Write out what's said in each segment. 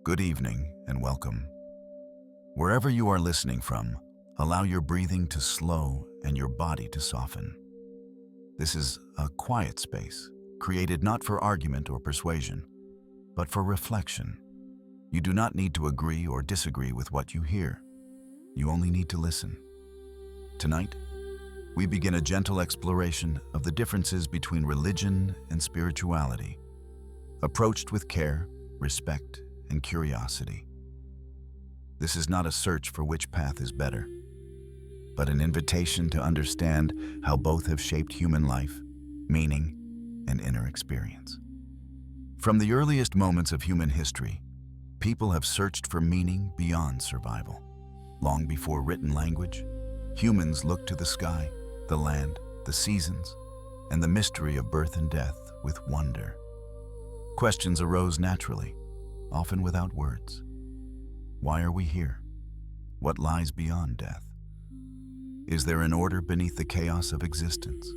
Good evening and welcome. Wherever you are listening from, allow your breathing to slow and your body to soften. This is a quiet space, created not for argument or persuasion, but for reflection. You do not need to agree or disagree with what you hear. You only need to listen. Tonight, we begin a gentle exploration of the differences between religion and spirituality, approached with care, respect, and curiosity. This is not a search for which path is better, but an invitation to understand how both have shaped human life, meaning, and inner experience. From the earliest moments of human history, people have searched for meaning beyond survival. Long before written language, humans looked to the sky, the land, the seasons, and the mystery of birth and death with wonder. Questions arose naturally, often without words. Why are we here? What lies beyond death? Is there an order beneath the chaos of existence?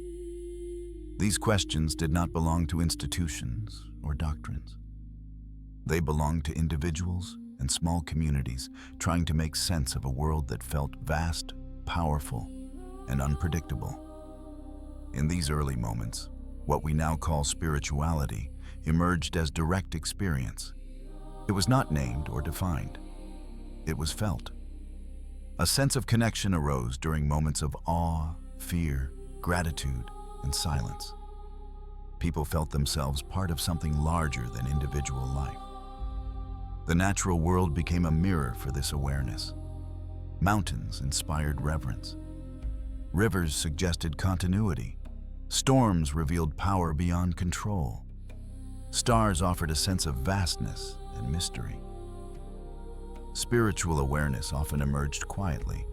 These questions did not belong to institutions or doctrines. They belonged to individuals and small communities trying to make sense of a world that felt vast, powerful, and unpredictable. In these early moments, what we now call spirituality emerged as direct experience. It was not named or defined. It was felt. A sense of connection arose during moments of awe, fear, gratitude, and silence. People felt themselves part of something larger than individual life. The natural world became a mirror for this awareness. Mountains inspired reverence. Rivers suggested continuity. Storms revealed power beyond control. Stars offered a sense of vastness and mystery. Spiritual awareness often emerged quietly,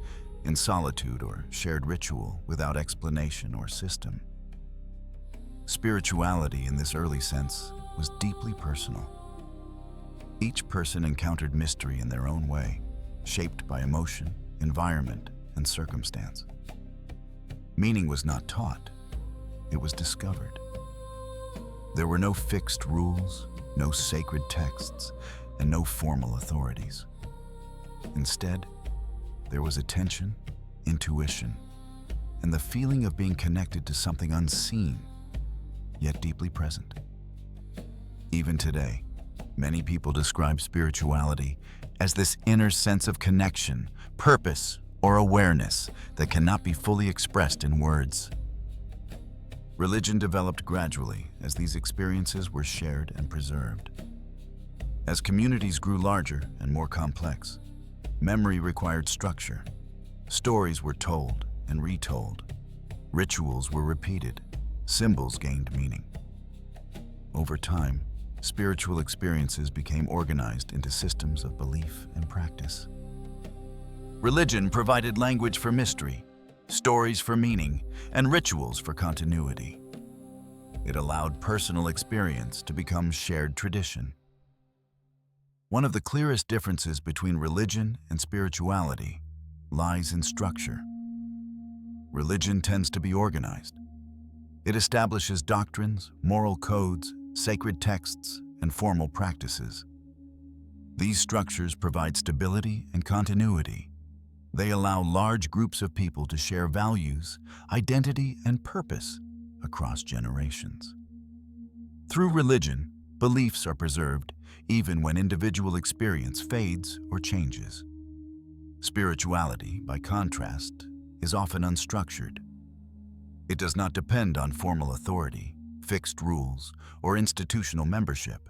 in solitude or shared ritual without explanation or system. Spirituality in this early sense was deeply personal. Each person encountered mystery in their own way, shaped by emotion, environment, and circumstance. Meaning was not taught, it was discovered. There were no fixed rules, no sacred texts, and no formal authorities. Instead, there was attention, intuition, and the feeling of being connected to something unseen, yet deeply present. Even today, many people describe spirituality as this inner sense of connection, purpose, or awareness that cannot be fully expressed in words. Religion developed gradually as these experiences were shared and preserved. As communities grew larger and more complex, memory required structure. Stories were told and retold. Rituals were repeated. Symbols gained meaning. Over time, spiritual experiences became organized into systems of belief and practice. Religion provided language for mystery, stories for meaning, and rituals for continuity. It allowed personal experience to become shared tradition. One of the clearest differences between religion and spirituality lies in structure. Religion tends to be organized. It establishes doctrines, moral codes, sacred texts, and formal practices. These structures provide stability and continuity. They allow large groups of people to share values, identity, and purpose across generations. Through religion, beliefs are preserved even when individual experience fades or changes. Spirituality, by contrast, is often unstructured. It does not depend on formal authority, fixed rules, or institutional membership.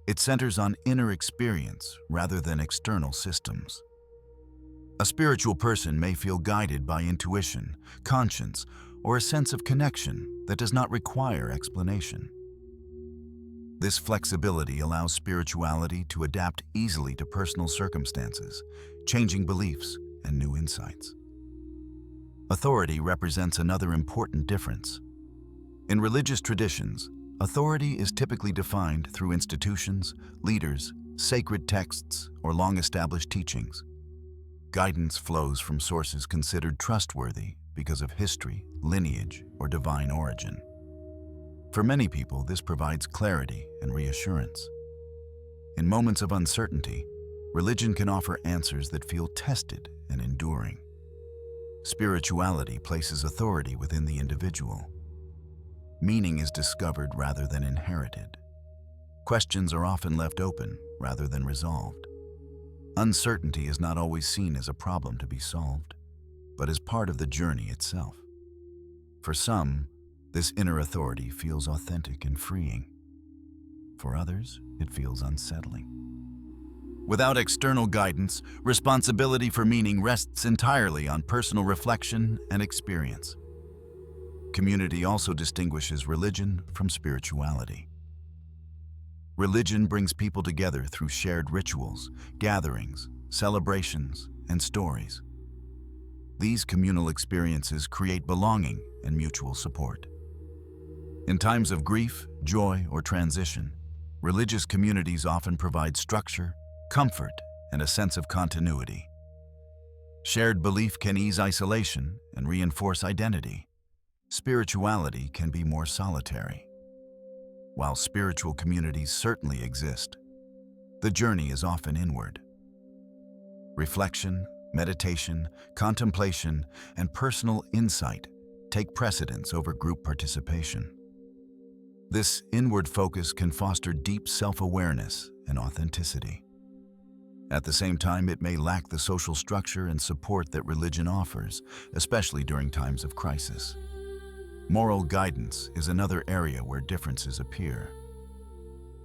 It centers on inner experience rather than external systems. A spiritual person may feel guided by intuition, conscience, or a sense of connection that does not require explanation. This flexibility allows spirituality to adapt easily to personal circumstances, changing beliefs, and new insights. Authority represents another important difference. In religious traditions, authority is typically defined through institutions, leaders, sacred texts, or long-established teachings. Guidance flows from sources considered trustworthy because of history, lineage, or divine origin. For many people, this provides clarity and reassurance. In moments of uncertainty, religion can offer answers that feel tested and enduring. Spirituality places authority within the individual. Meaning is discovered rather than inherited. Questions are often left open rather than resolved. Uncertainty is not always seen as a problem to be solved, but as part of the journey itself. For some, this inner authority feels authentic and freeing. For others, it feels unsettling. Without external guidance, responsibility for meaning rests entirely on personal reflection and experience. Community also distinguishes religion from spirituality. Religion brings people together through shared rituals, gatherings, celebrations, and stories. These communal experiences create belonging and mutual support. In times of grief, joy, or transition, religious communities often provide structure, comfort, and a sense of continuity. Shared belief can ease isolation and reinforce identity. Spirituality can be more solitary. While spiritual communities certainly exist, the journey is often inward. Reflection, meditation, contemplation, and personal insight take precedence over group participation. This inward focus can foster deep self-awareness and authenticity. At the same time, it may lack the social structure and support that religion offers, especially during times of crisis. Moral guidance is another area where differences appear.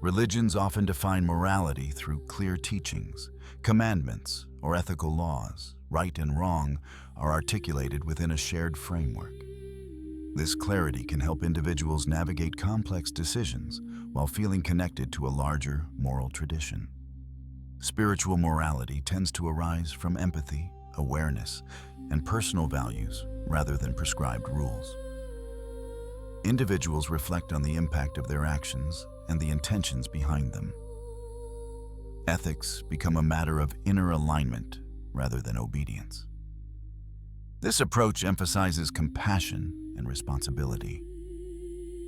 Religions often define morality through clear teachings, commandments, or ethical laws. Right and wrong are articulated within a shared framework. This clarity can help individuals navigate complex decisions while feeling connected to a larger moral tradition. Spiritual morality tends to arise from empathy, awareness, and personal values rather than prescribed rules. Individuals reflect on the impact of their actions and the intentions behind them. Ethics become a matter of inner alignment rather than obedience. This approach emphasizes compassion and responsibility,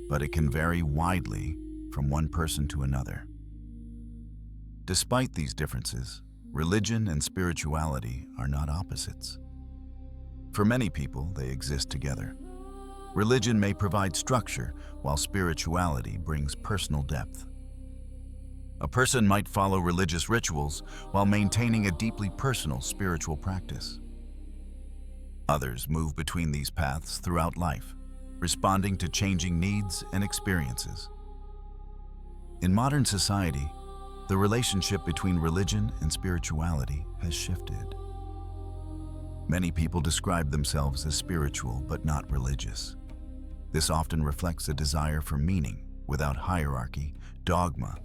but it can vary widely from one person to another. Despite these differences, religion and spirituality are not opposites. For many people, they exist together. Religion may provide structure, while spirituality brings personal depth. A person might follow religious rituals while maintaining a deeply personal spiritual practice. Others move between these paths throughout life, responding to changing needs and experiences. In modern society, the relationship between religion and spirituality has shifted. Many people describe themselves as spiritual but not religious. This often reflects a desire for meaning without hierarchy, dogma,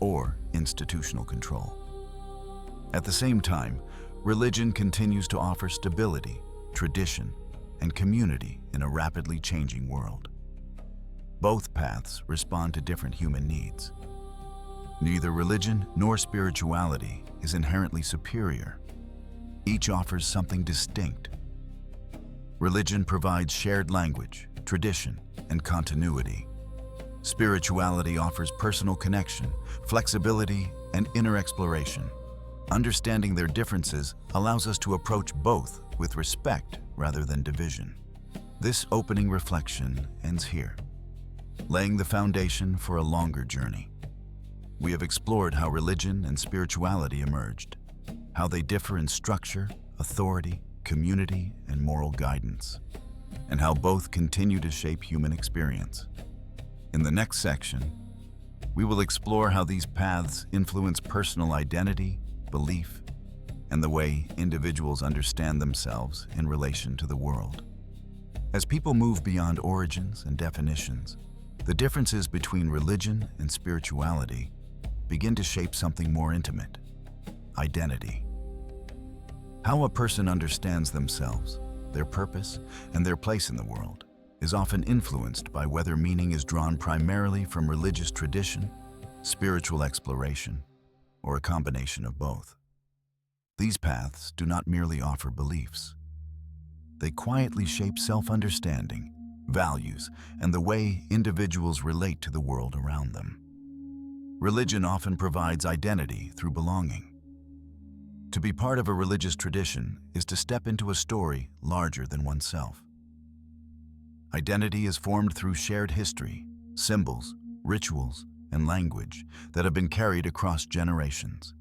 or institutional control. At the same time, religion continues to offer stability, tradition, and community in a rapidly changing world. Both paths respond to different human needs. Neither religion nor spirituality is inherently superior. Each offers something distinct. Religion provides shared language, tradition, and continuity. Spirituality offers personal connection, flexibility, and inner exploration. Understanding their differences allows us to approach both with respect rather than division. This opening reflection ends here, laying the foundation for a longer journey. We have explored how religion and spirituality emerged, how they differ in structure, authority, community, and moral guidance, and how both continue to shape human experience. In the next section, we will explore how these paths influence personal identity, belief, and the way individuals understand themselves in relation to the world. As people move beyond origins and definitions, the differences between religion and spirituality begin to shape something more intimate: identity. How a person understands themselves, their purpose, and their place in the world is often influenced by whether meaning is drawn primarily from religious tradition, spiritual exploration, or a combination of both. These paths do not merely offer beliefs. They quietly shape self-understanding, values, and the way individuals relate to the world around them. Religion often provides identity through belonging. To be part of a religious tradition is to step into a story larger than oneself. Identity is formed through shared history, symbols, rituals, and language that have been carried across generations.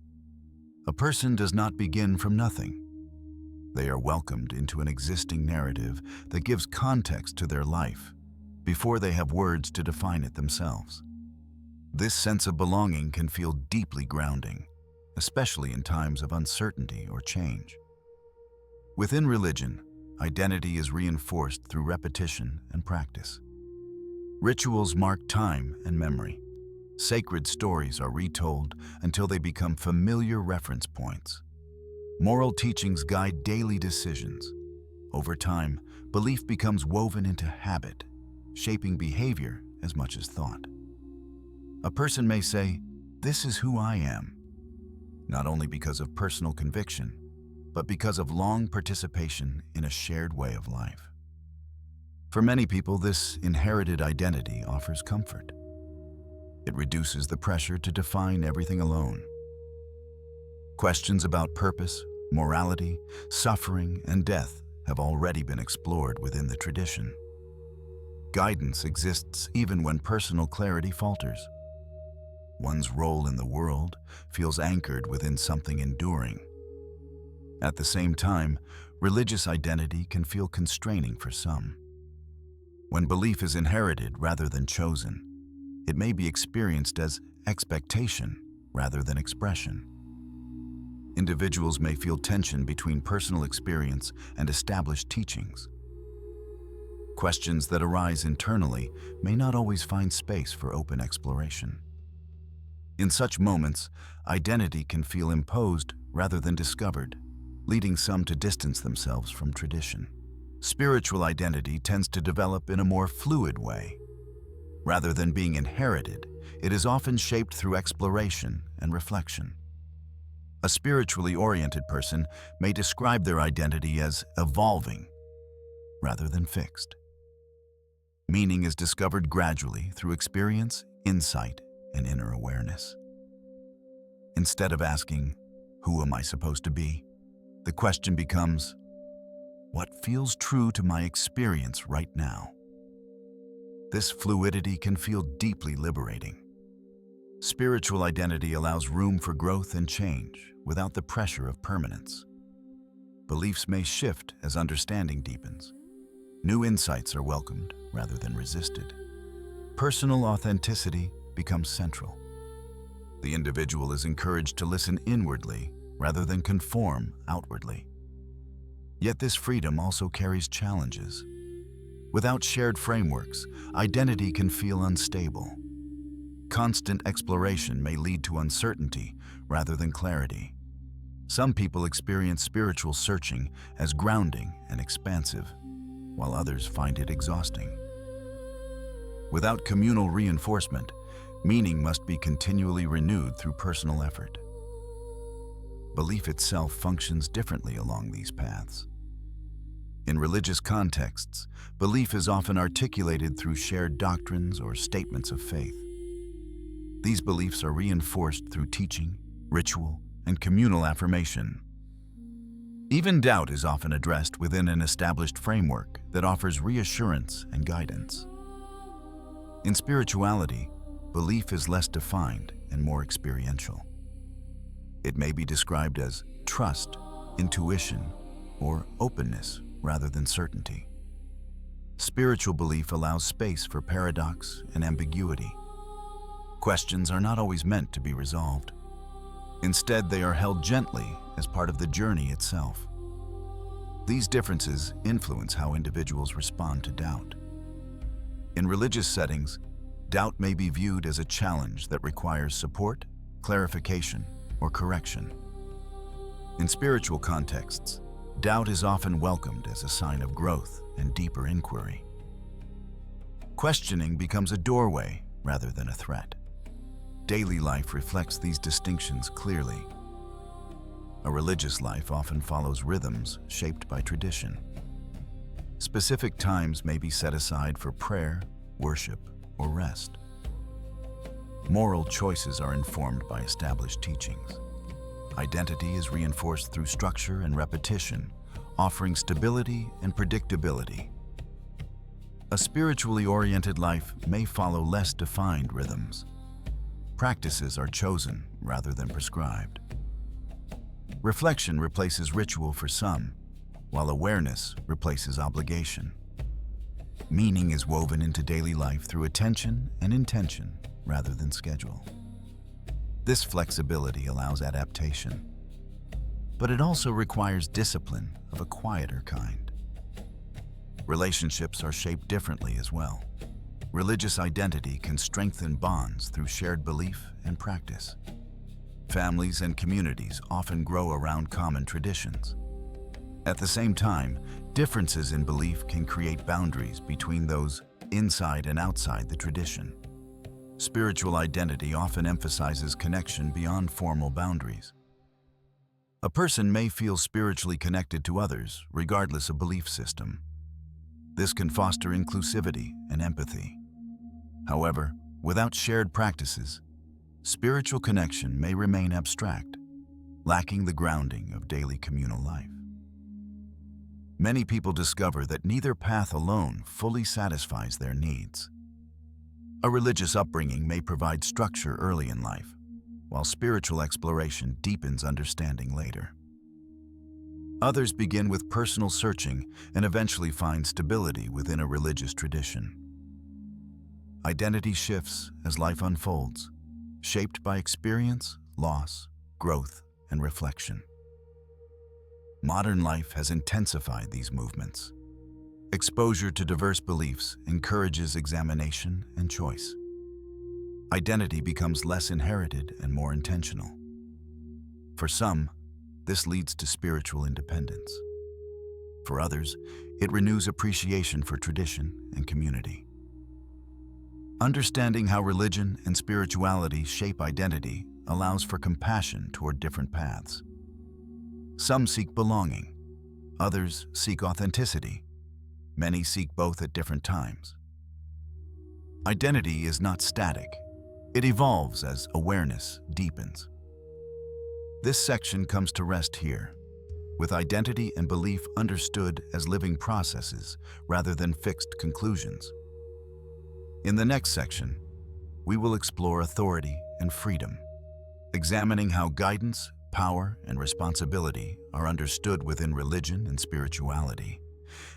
A person does not begin from nothing. They are welcomed into an existing narrative that gives context to their life before they have words to define it themselves. This sense of belonging can feel deeply grounding, especially in times of uncertainty or change. Within religion, identity is reinforced through repetition and practice. Rituals mark time and memory. Sacred stories are retold until they become familiar reference points. Moral teachings guide daily decisions. Over time, belief becomes woven into habit, shaping behavior as much as thought. A person may say, "This is who I am," not only because of personal conviction, but because of long participation in a shared way of life. For many people, this inherited identity offers comfort. It reduces the pressure to define everything alone. Questions about purpose, morality, suffering, and death have already been explored within the tradition. Guidance exists even when personal clarity falters. One's role in the world feels anchored within something enduring. At the same time, religious identity can feel constraining for some. When belief is inherited rather than chosen, it may be experienced as expectation rather than expression. Individuals may feel tension between personal experience and established teachings. Questions that arise internally may not always find space for open exploration. In such moments, identity can feel imposed rather than discovered, leading some to distance themselves from tradition. Spiritual identity tends to develop in a more fluid way. Rather than being inherited, it is often shaped through exploration and reflection. A spiritually oriented person may describe their identity as evolving rather than fixed. Meaning is discovered gradually through experience, insight, and inner awareness. Instead of asking, "Who am I supposed to be?" the question becomes, "What feels true to my experience right now?" This fluidity can feel deeply liberating. Spiritual identity allows room for growth and change without the pressure of permanence. Beliefs may shift as understanding deepens. New insights are welcomed rather than resisted. Personal authenticity becomes central. The individual is encouraged to listen inwardly rather than conform outwardly. Yet this freedom also carries challenges. Without shared frameworks, identity can feel unstable. Constant exploration may lead to uncertainty rather than clarity. Some people experience spiritual searching as grounding and expansive, while others find it exhausting. Without communal reinforcement, meaning must be continually renewed through personal effort. Belief itself functions differently along these paths. In religious contexts, belief is often articulated through shared doctrines or statements of faith. These beliefs are reinforced through teaching, ritual, and communal affirmation. Even doubt is often addressed within an established framework that offers reassurance and guidance. In spirituality, belief is less defined and more experiential. It may be described as trust, intuition, or openness rather than certainty. Spiritual belief allows space for paradox and ambiguity. Questions are not always meant to be resolved. Instead, they are held gently as part of the journey itself. These differences influence how individuals respond to doubt. In religious settings, doubt may be viewed as a challenge that requires support, clarification, or correction. In spiritual contexts, doubt is often welcomed as a sign of growth and deeper inquiry. Questioning becomes a doorway rather than a threat. Daily life reflects these distinctions clearly. A religious life often follows rhythms shaped by tradition. Specific times may be set aside for prayer, worship, or rest. Moral choices are informed by established teachings. Identity is reinforced through structure and repetition, offering stability and predictability. A spiritually oriented life may follow less defined rhythms. Practices are chosen rather than prescribed. Reflection replaces ritual for some, while awareness replaces obligation. Meaning is woven into daily life through attention and intention rather than schedule. This flexibility allows adaptation, but it also requires discipline of a quieter kind. Relationships are shaped differently as well. Religious identity can strengthen bonds through shared belief and practice. Families and communities often grow around common traditions. At the same time, differences in belief can create boundaries between those inside and outside the tradition. Spiritual identity often emphasizes connection beyond formal boundaries. A person may feel spiritually connected to others, regardless of belief system. This can foster inclusivity and empathy. However, without shared practices, spiritual connection may remain abstract, lacking the grounding of daily communal life. Many people discover that neither path alone fully satisfies their needs. A religious upbringing may provide structure early in life, while spiritual exploration deepens understanding later. Others begin with personal searching and eventually find stability within a religious tradition. Identity shifts as life unfolds, shaped by experience, loss, growth, and reflection. Modern life has intensified these movements. Exposure to diverse beliefs encourages examination and choice. Identity becomes less inherited and more intentional. For some, this leads to spiritual independence. For others, it renews appreciation for tradition and community. Understanding how religion and spirituality shape identity allows for compassion toward different paths. Some seek belonging, others seek authenticity. Many seek both at different times. Identity is not static. It evolves as awareness deepens. This section comes to rest here, with identity and belief understood as living processes rather than fixed conclusions. In the next section, we will explore authority and freedom, examining how guidance, power, and responsibility are understood within religion and spirituality,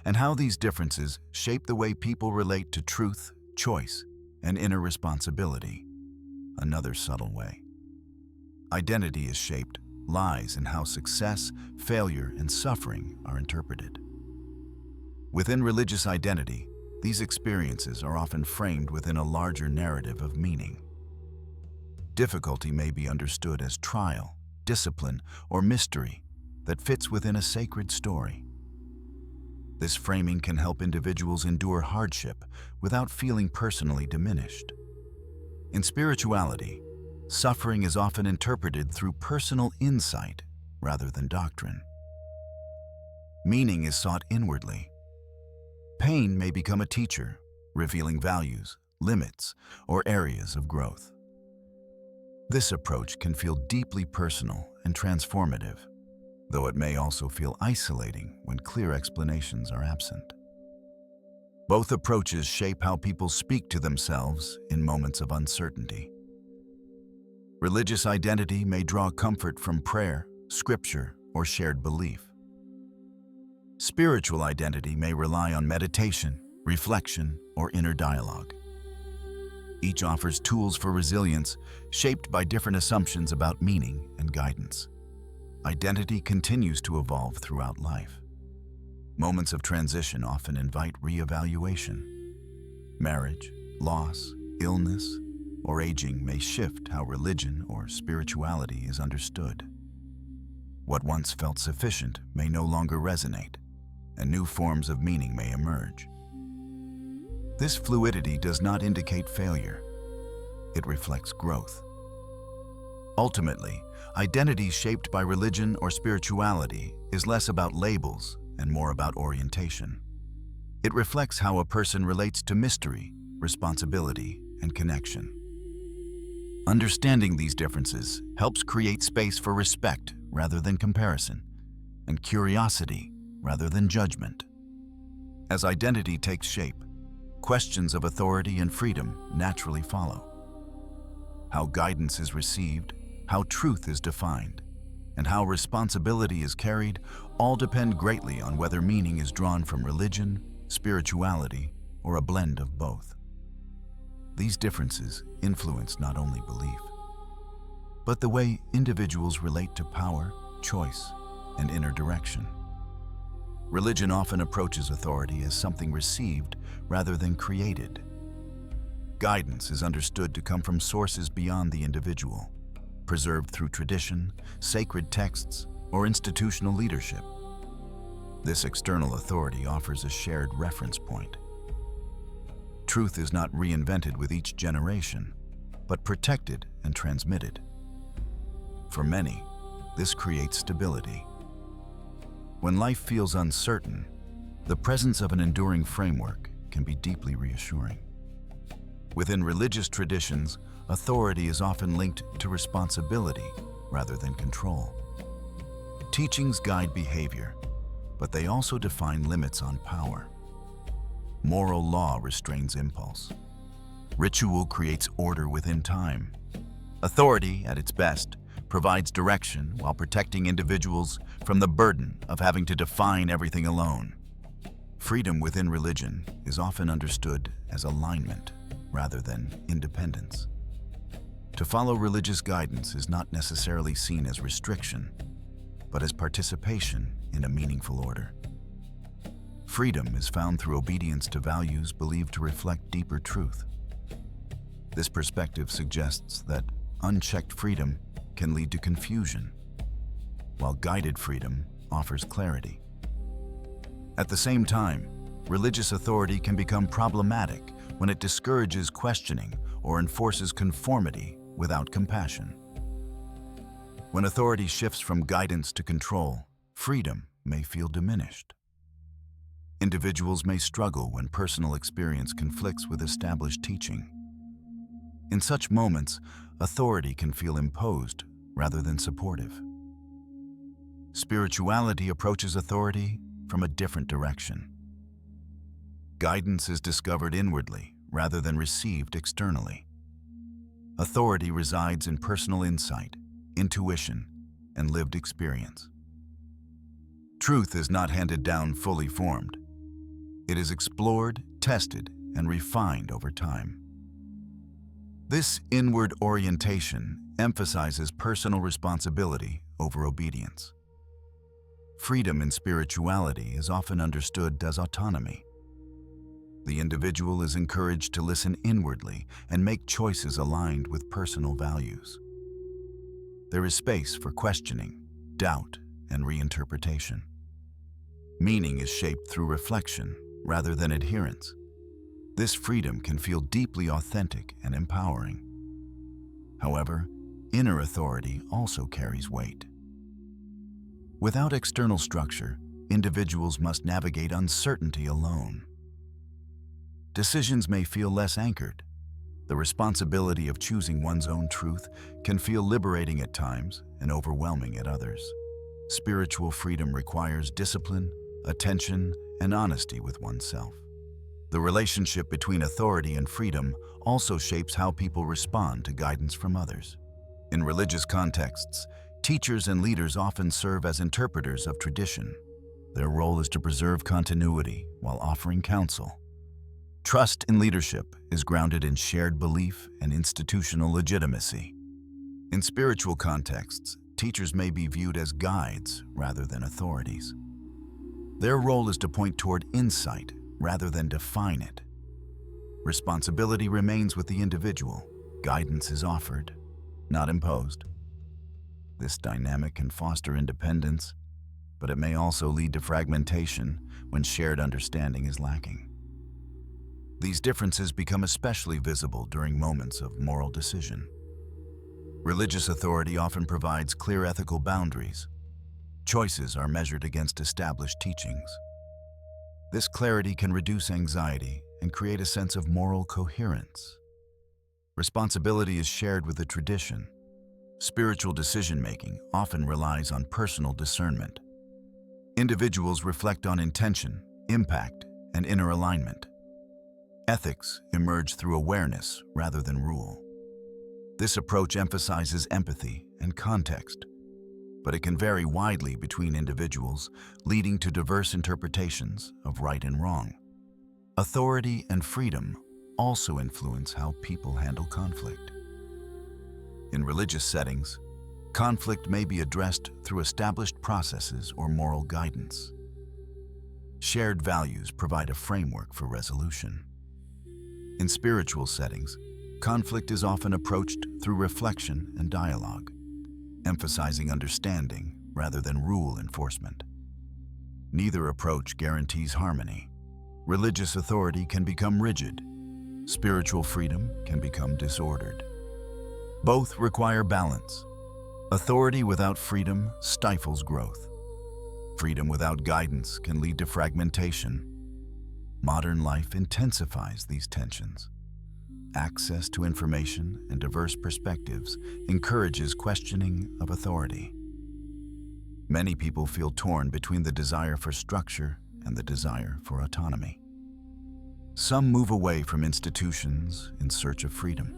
and how these differences shape the way people relate to truth, choice, and inner responsibility. Another subtle way identity is shaped lies in how success, failure, and suffering are interpreted. Within religious identity, these experiences are often framed within a larger narrative of meaning. Difficulty may be understood as trial, discipline, or mystery that fits within a sacred story. This framing can help individuals endure hardship without feeling personally diminished. In spirituality, suffering is often interpreted through personal insight rather than doctrine. Meaning is sought inwardly. Pain may become a teacher, revealing values, limits, or areas of growth. This approach can feel deeply personal and transformative, though it may also feel isolating when clear explanations are absent. Both approaches shape how people speak to themselves in moments of uncertainty. Religious identity may draw comfort from prayer, scripture, or shared belief. Spiritual identity may rely on meditation, reflection, or inner dialogue. Each offers tools for resilience, shaped by different assumptions about meaning and guidance. Identity continues to evolve throughout life. Moments of transition often invite re-evaluation. Marriage, loss, illness, or aging may shift how religion or spirituality is understood. What once felt sufficient may no longer resonate, and new forms of meaning may emerge. This fluidity does not indicate failure. It reflects growth. Ultimately, identity shaped by religion or spirituality is less about labels and more about orientation. It reflects how a person relates to mystery, responsibility, and connection. Understanding these differences helps create space for respect rather than comparison, and curiosity rather than judgment. As identity takes shape, questions of authority and freedom naturally follow. How guidance is received, how truth is defined, and how responsibility is carried all depend greatly on whether meaning is drawn from religion, spirituality, or a blend of both. These differences influence not only belief, but the way individuals relate to power, choice, and inner direction. Religion often approaches authority as something received rather than created. Guidance is understood to come from sources beyond the individual, preserved through tradition, sacred texts, or institutional leadership. This external authority offers a shared reference point. Truth is not reinvented with each generation, but protected and transmitted. For many, this creates stability. When life feels uncertain, the presence of an enduring framework can be deeply reassuring. Within religious traditions, authority is often linked to responsibility rather than control. Teachings guide behavior, but they also define limits on power. Moral law restrains impulse. Ritual creates order within time. Authority, at its best, provides direction while protecting individuals from the burden of having to define everything alone. Freedom within religion is often understood as alignment rather than independence. To follow religious guidance is not necessarily seen as restriction, but as participation in a meaningful order. Freedom is found through obedience to values believed to reflect deeper truth. This perspective suggests that unchecked freedom can lead to confusion, while guided freedom offers clarity. At the same time, religious authority can become problematic when it discourages questioning or enforces conformity without compassion. When authority shifts from guidance to control, freedom may feel diminished. Individuals may struggle when personal experience conflicts with established teaching. In such moments, authority can feel imposed rather than supportive. Spirituality approaches authority from a different direction. Guidance is discovered inwardly rather than received externally. Authority resides in personal insight, intuition, and lived experience. Truth is not handed down fully formed. It is explored, tested, and refined over time. This inward orientation emphasizes personal responsibility over obedience. Freedom in spirituality is often understood as autonomy. The individual is encouraged to listen inwardly and make choices aligned with personal values. There is space for questioning, doubt, and reinterpretation. Meaning is shaped through reflection rather than adherence. This freedom can feel deeply authentic and empowering. However, inner authority also carries weight. Without external structure, individuals must navigate uncertainty alone. Decisions may feel less anchored. The responsibility of choosing one's own truth can feel liberating at times and overwhelming at others. Spiritual freedom requires discipline, attention, and honesty with oneself. The relationship between authority and freedom also shapes how people respond to guidance from others. In religious contexts, teachers and leaders often serve as interpreters of tradition. Their role is to preserve continuity while offering counsel. Trust in leadership is grounded in shared belief and institutional legitimacy. In spiritual contexts, teachers may be viewed as guides rather than authorities. Their role is to point toward insight rather than define it. Responsibility remains with the individual. Guidance is offered, not imposed. This dynamic can foster independence, but it may also lead to fragmentation when shared understanding is lacking. These differences become especially visible during moments of moral decision. Religious authority often provides clear ethical boundaries. Choices are measured against established teachings. This clarity can reduce anxiety and create a sense of moral coherence. Responsibility is shared with the tradition. Spiritual decision-making often relies on personal discernment. Individuals reflect on intention, impact, and inner alignment. Ethics emerge through awareness rather than rule. This approach emphasizes empathy and context, but it can vary widely between individuals, leading to diverse interpretations of right and wrong. Authority and freedom also influence how people handle conflict. In religious settings, conflict may be addressed through established processes or moral guidance. Shared values provide a framework for resolution. In spiritual settings, conflict is often approached through reflection and dialogue, emphasizing understanding rather than rule enforcement. Neither approach guarantees harmony. Religious authority can become rigid. Spiritual freedom can become disordered. Both require balance. Authority without freedom stifles growth. Freedom without guidance can lead to fragmentation. Modern life intensifies these tensions. Access to information and diverse perspectives encourages questioning of authority. Many people feel torn between the desire for structure and the desire for autonomy. Some move away from institutions in search of freedom.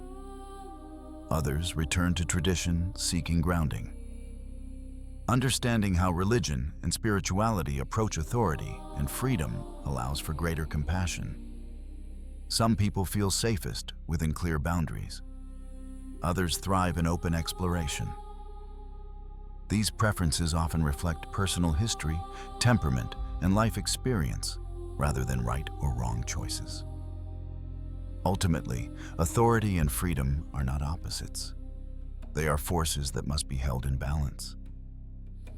Others return to tradition, seeking grounding. Understanding how religion and spirituality approach authority and freedom allows for greater compassion. Some people feel safest within clear boundaries. Others thrive in open exploration. These preferences often reflect personal history, temperament, and life experience, rather than right or wrong choices. Ultimately, authority and freedom are not opposites. They are forces that must be held in balance.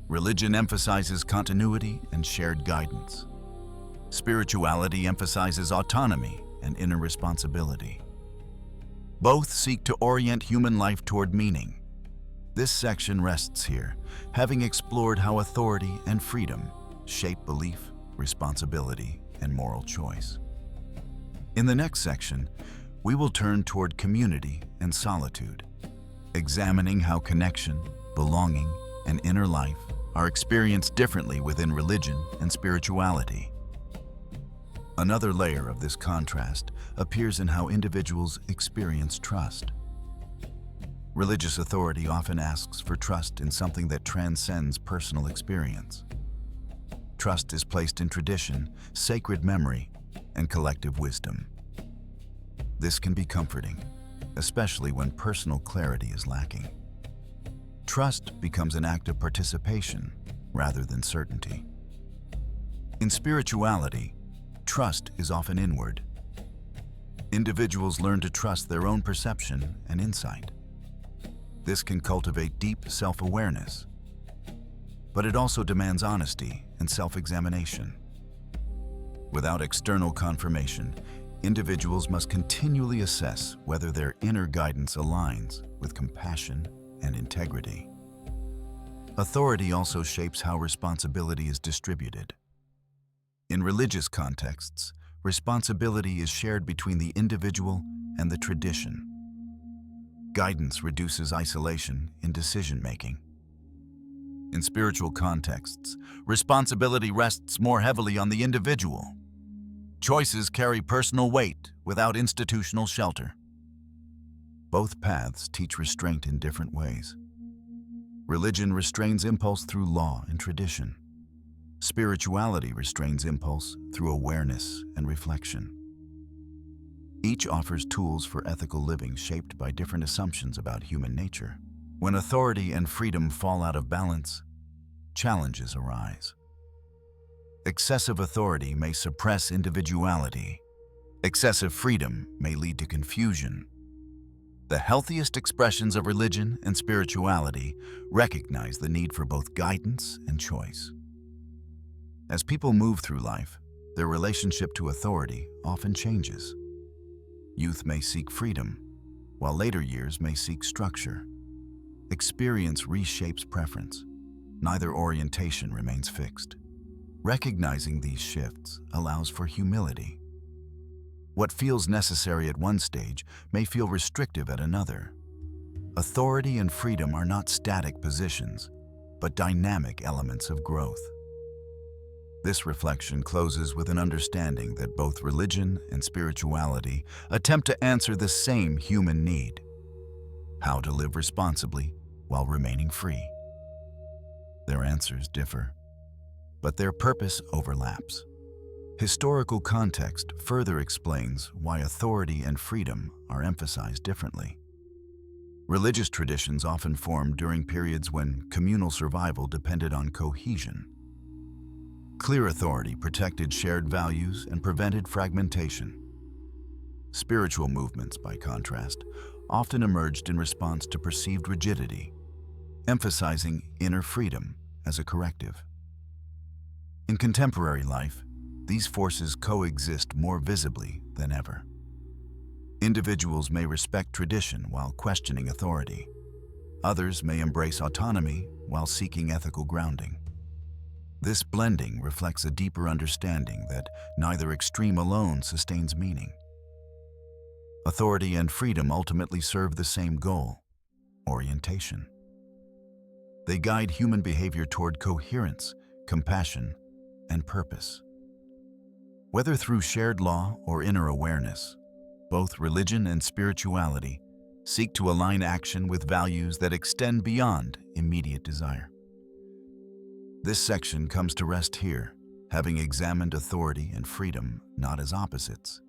Religion emphasizes continuity and shared guidance. Spirituality emphasizes autonomy and inner responsibility. Both seek to orient human life toward meaning. This section rests here, having explored how authority and freedom shape belief, responsibility, and moral choice. In the next section, we will turn toward community and solitude, examining how connection, belonging, and inner life are experienced differently within religion and spirituality. Another layer of this contrast appears in how individuals experience trust. Religious authority often asks for trust in something that transcends personal experience. Trust is placed in tradition, sacred memory, and collective wisdom. This can be comforting, especially when personal clarity is lacking. Trust becomes an act of participation rather than certainty. In spirituality, trust is often inward. Individuals learn to trust their own perception and insight. This can cultivate deep self-awareness, but it also demands honesty and self-examination. Without external confirmation, individuals must continually assess whether their inner guidance aligns with compassion and integrity. Authority also shapes how responsibility is distributed. In religious contexts, responsibility is shared between the individual and the tradition. Guidance reduces isolation in decision-making. In spiritual contexts, responsibility rests more heavily on the individual. Choices carry personal weight without institutional shelter. Both paths teach restraint in different ways. Religion restrains impulse through law and tradition. Spirituality restrains impulse through awareness and reflection. Each offers tools for ethical living shaped by different assumptions about human nature. When authority and freedom fall out of balance, challenges arise. Excessive authority may suppress individuality. Excessive freedom may lead to confusion. The healthiest expressions of religion and spirituality recognize the need for both guidance and choice. As people move through life, their relationship to authority often changes. Youth may seek freedom, while later years may seek structure. Experience reshapes preference. Neither orientation remains fixed. Recognizing these shifts allows for humility. What feels necessary at one stage may feel restrictive at another. Authority and freedom are not static positions, but dynamic elements of growth. This reflection closes with an understanding that both religion and spirituality attempt to answer the same human need: how to live responsibly while remaining free. Their answers differ, but their purpose overlaps. Historical context further explains why authority and freedom are emphasized differently. Religious traditions often formed during periods when communal survival depended on cohesion. Clear authority protected shared values and prevented fragmentation. Spiritual movements, by contrast, often emerged in response to perceived rigidity, emphasizing inner freedom as a corrective. In contemporary life, these forces coexist more visibly than ever. Individuals may respect tradition while questioning authority. Others may embrace autonomy while seeking ethical grounding. This blending reflects a deeper understanding that neither extreme alone sustains meaning. Authority and freedom ultimately serve the same goal: orientation. They guide human behavior toward coherence, compassion, and purpose. Whether through shared law or inner awareness, both religion and spirituality seek to align action with values that extend beyond immediate desire. This section comes to rest here, having examined authority and freedom not as opposites,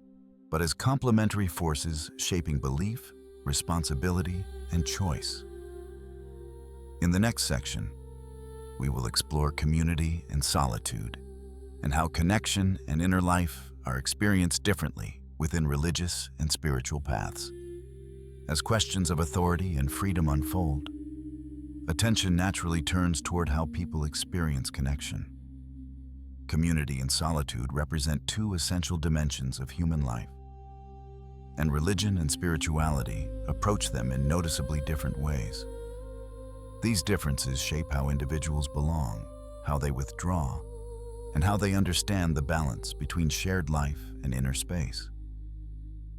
but as complementary forces shaping belief, responsibility, and choice. In the next section, we will explore community and solitude, and how connection and inner life are experienced differently within religious and spiritual paths. As questions of authority and freedom unfold, attention naturally turns toward how people experience connection. Community and solitude represent two essential dimensions of human life, and religion and spirituality approach them in noticeably different ways. These differences shape how individuals belong, how they withdraw, and how they understand the balance between shared life and inner space.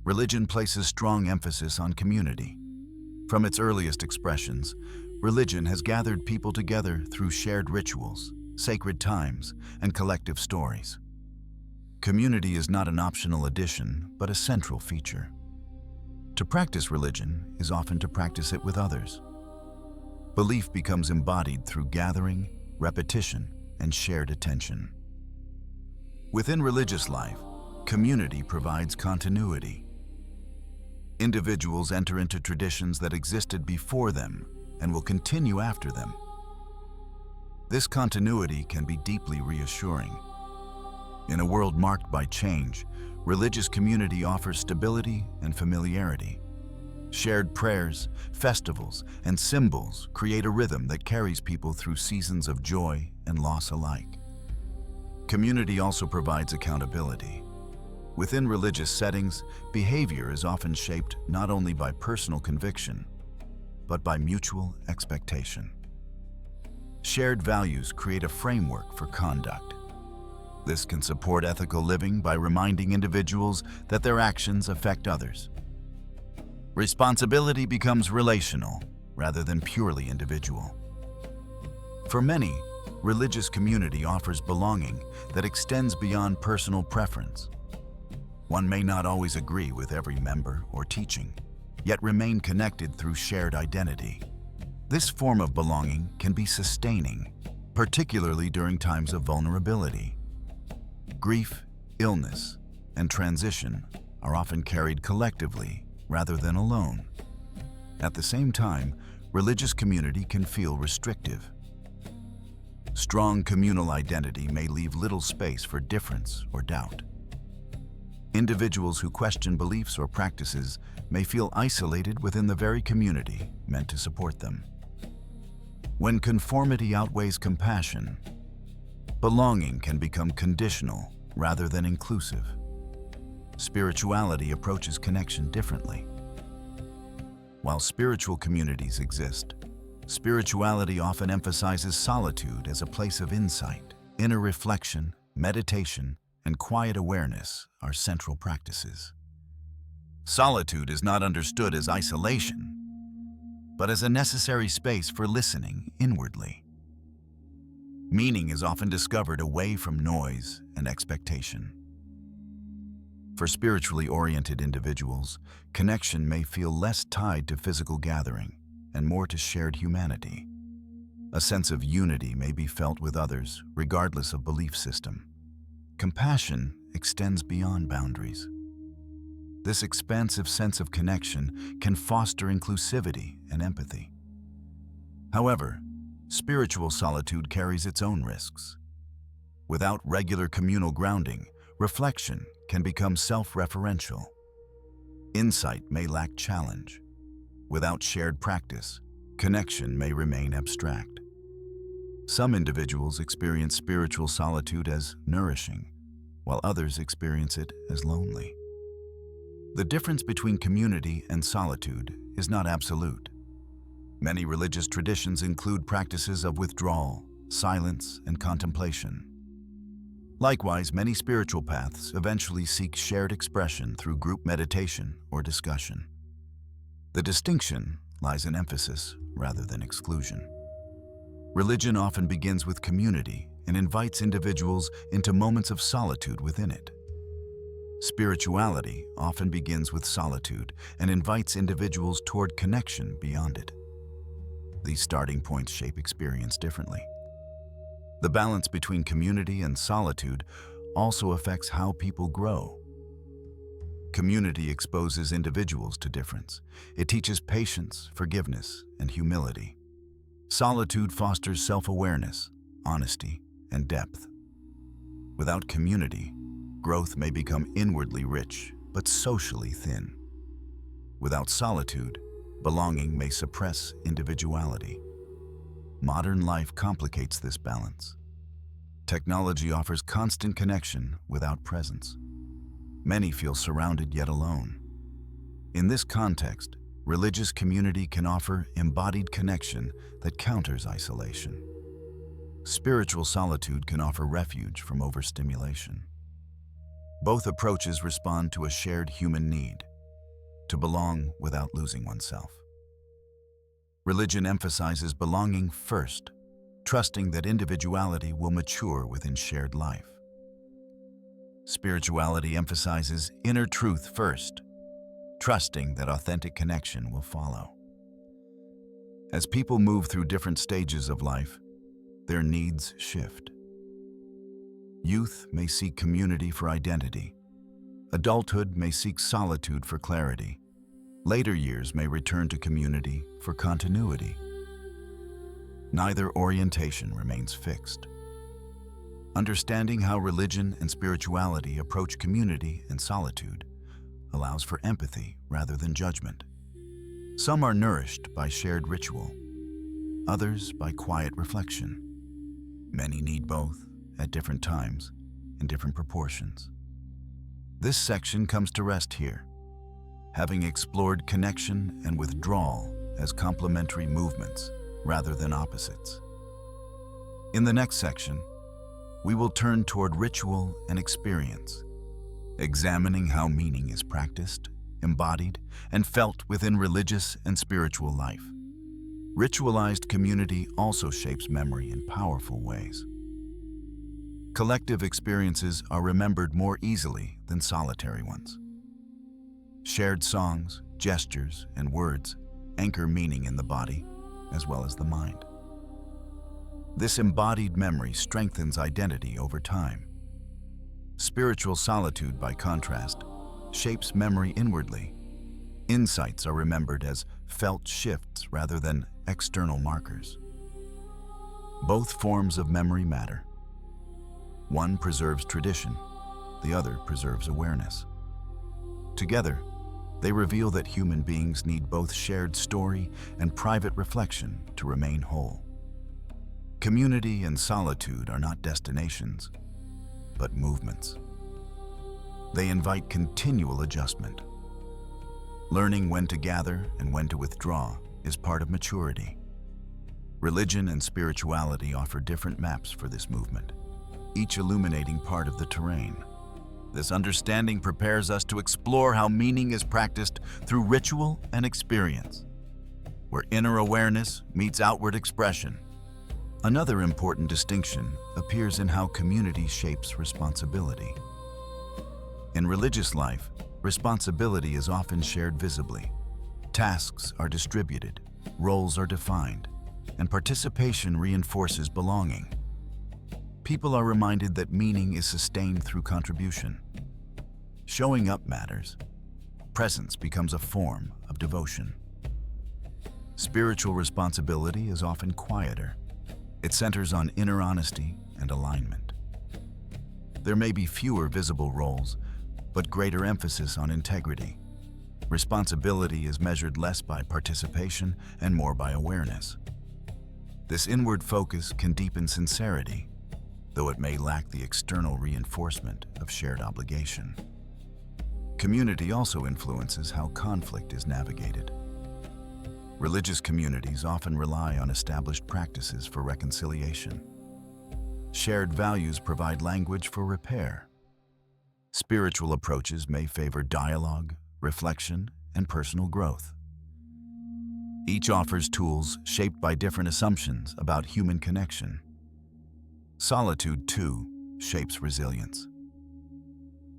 Religion places strong emphasis on community. From its earliest expressions, religion has gathered people together through shared rituals, sacred times, and collective stories. Community is not an optional addition, but a central feature. To practice religion is often to practice it with others. Belief becomes embodied through gathering, repetition, and shared attention. Within religious life, community provides continuity. Individuals enter into traditions that existed before them and will continue after them. This continuity can be deeply reassuring. In a world marked by change, religious community offers stability and familiarity. Shared prayers, festivals, and symbols create a rhythm that carries people through seasons of joy and loss alike. Community also provides accountability. Within religious settings, behavior is often shaped not only by personal conviction, but by mutual expectation. Shared values create a framework for conduct. This can support ethical living by reminding individuals that their actions affect others. Responsibility becomes relational rather than purely individual. For many, religious community offers belonging that extends beyond personal preference. One may not always agree with every member or teaching, yet remain connected through shared identity. This form of belonging can be sustaining, particularly during times of vulnerability. Grief, illness, and transition are often carried collectively rather than alone. At the same time, religious community can feel restrictive. Strong communal identity may leave little space for difference or doubt. Individuals who question beliefs or practices may feel isolated within the very community meant to support them. When conformity outweighs compassion, belonging can become conditional rather than inclusive. Spirituality approaches connection differently. While spiritual communities exist, spirituality often emphasizes solitude as a place of insight, inner reflection, meditation, and quiet awareness are central practices. Solitude is not understood as isolation, but as a necessary space for listening inwardly. Meaning is often discovered away from noise and expectation. For spiritually oriented individuals, connection may feel less tied to physical gathering and more to shared humanity. A sense of unity may be felt with others, regardless of belief system. Compassion extends beyond boundaries. This expansive sense of connection can foster inclusivity and empathy. However, spiritual solitude carries its own risks. Without regular communal grounding, reflection can become self-referential. Insight may lack challenge. Without shared practice, connection may remain abstract. Some individuals experience spiritual solitude as nourishing, while others experience it as lonely. The difference between community and solitude is not absolute. Many religious traditions include practices of withdrawal, silence, and contemplation. Likewise, many spiritual paths eventually seek shared expression through group meditation or discussion. The distinction lies in emphasis rather than exclusion. Religion often begins with community and invites individuals into moments of solitude within it. Spirituality often begins with solitude and invites individuals toward connection beyond it. These starting points shape experience differently. The balance between community and solitude also affects how people grow. Community exposes individuals to difference. It teaches patience, forgiveness, and humility. Solitude fosters self-awareness, honesty, and depth. Without community, growth may become inwardly rich, but socially thin. Without solitude, belonging may suppress individuality. Modern life complicates this balance. Technology offers constant connection without presence. Many feel surrounded yet alone. In this context, religious community can offer embodied connection that counters isolation. Spiritual solitude can offer refuge from overstimulation. Both approaches respond to a shared human need, to belong without losing oneself. Religion emphasizes belonging first, trusting that individuality will mature within shared life. Spirituality emphasizes inner truth first, trusting that authentic connection will follow. As people move through different stages of life, their needs shift. Youth may seek community for identity. Adulthood may seek solitude for clarity. Later years may return to community for continuity. Neither orientation remains fixed. Understanding how religion and spirituality approach community and solitude allows for empathy rather than judgment. Some are nourished by shared ritual, others by quiet reflection. Many need both at different times in different proportions. This section comes to rest here, having explored connection and withdrawal as complementary movements rather than opposites. In the next section, we will turn toward ritual and experience, examining how meaning is practiced, embodied, and felt within religious and spiritual life. Ritualized community also shapes memory in powerful ways. Collective experiences are remembered more easily than solitary ones. Shared songs, gestures, and words anchor meaning in the body as well as the mind. This embodied memory strengthens identity over time. Spiritual solitude, by contrast, shapes memory inwardly. Insights are remembered as felt shifts rather than external markers. Both forms of memory matter. One preserves tradition, the other preserves awareness. Together, they reveal that human beings need both shared story and private reflection to remain whole. Community and solitude are not destinations, but movements. They invite continual adjustment. Learning when to gather and when to withdraw is part of maturity. Religion and spirituality offer different maps for this movement, each illuminating part of the terrain. This understanding prepares us to explore how meaning is practiced through ritual and experience, where inner awareness meets outward expression. Another important distinction appears in how community shapes responsibility. In religious life, responsibility is often shared visibly. Tasks are distributed, roles are defined, and participation reinforces belonging. People are reminded that meaning is sustained through contribution. Showing up matters. Presence becomes a form of devotion. Spiritual responsibility is often quieter. It centers on inner honesty and alignment. There may be fewer visible roles, but greater emphasis on integrity. Responsibility is measured less by participation and more by awareness. This inward focus can deepen sincerity, though it may lack the external reinforcement of shared obligation. Community also influences how conflict is navigated. Religious communities often rely on established practices for reconciliation. Shared values provide language for repair. Spiritual approaches may favor dialogue, reflection, and personal growth. Each offers tools shaped by different assumptions about human connection. Solitude, too, shapes resilience.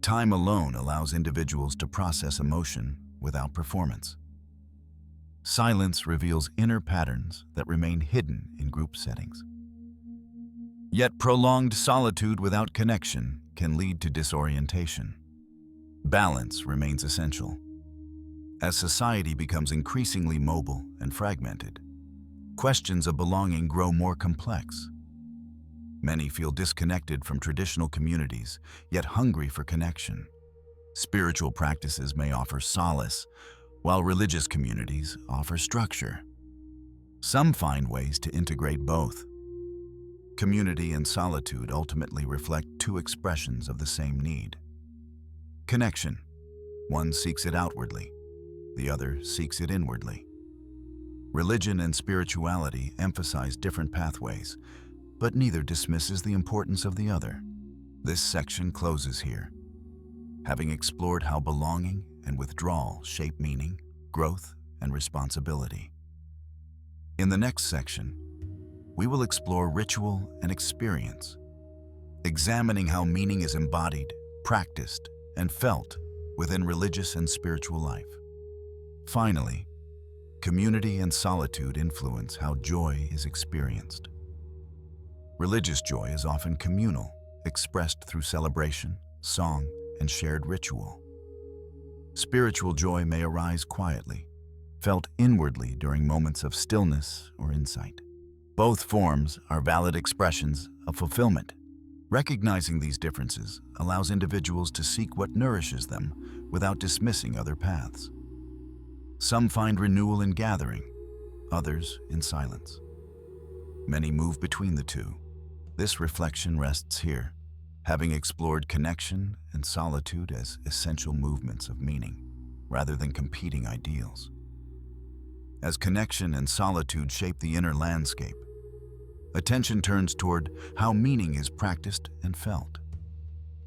Time alone allows individuals to process emotion without performance. Silence reveals inner patterns that remain hidden in group settings. Yet prolonged solitude without connection can lead to disorientation. Balance remains essential. As society becomes increasingly mobile and fragmented, questions of belonging grow more complex. Many feel disconnected from traditional communities, yet hungry for connection. Spiritual practices may offer solace, while religious communities offer structure. Some find ways to integrate both. Community and solitude ultimately reflect two expressions of the same need. Connection. One seeks it outwardly, the other seeks it inwardly. Religion and spirituality emphasize different pathways, but neither dismisses the importance of the other. This section closes here, having explored how belonging and withdrawal shape meaning, growth, and responsibility. In the next section, we will explore ritual and experience, examining how meaning is embodied, practiced, and felt within religious and spiritual life. Finally, community and solitude influence how joy is experienced. Religious joy is often communal, expressed through celebration, song, and shared ritual. Spiritual joy may arise quietly, felt inwardly during moments of stillness or insight. Both forms are valid expressions of fulfillment. Recognizing these differences allows individuals to seek what nourishes them without dismissing other paths. Some find renewal in gathering, others in silence. Many move between the two. This reflection rests here, having explored connection and solitude as essential movements of meaning, rather than competing ideals. As connection and solitude shape the inner landscape, attention turns toward how meaning is practiced and felt.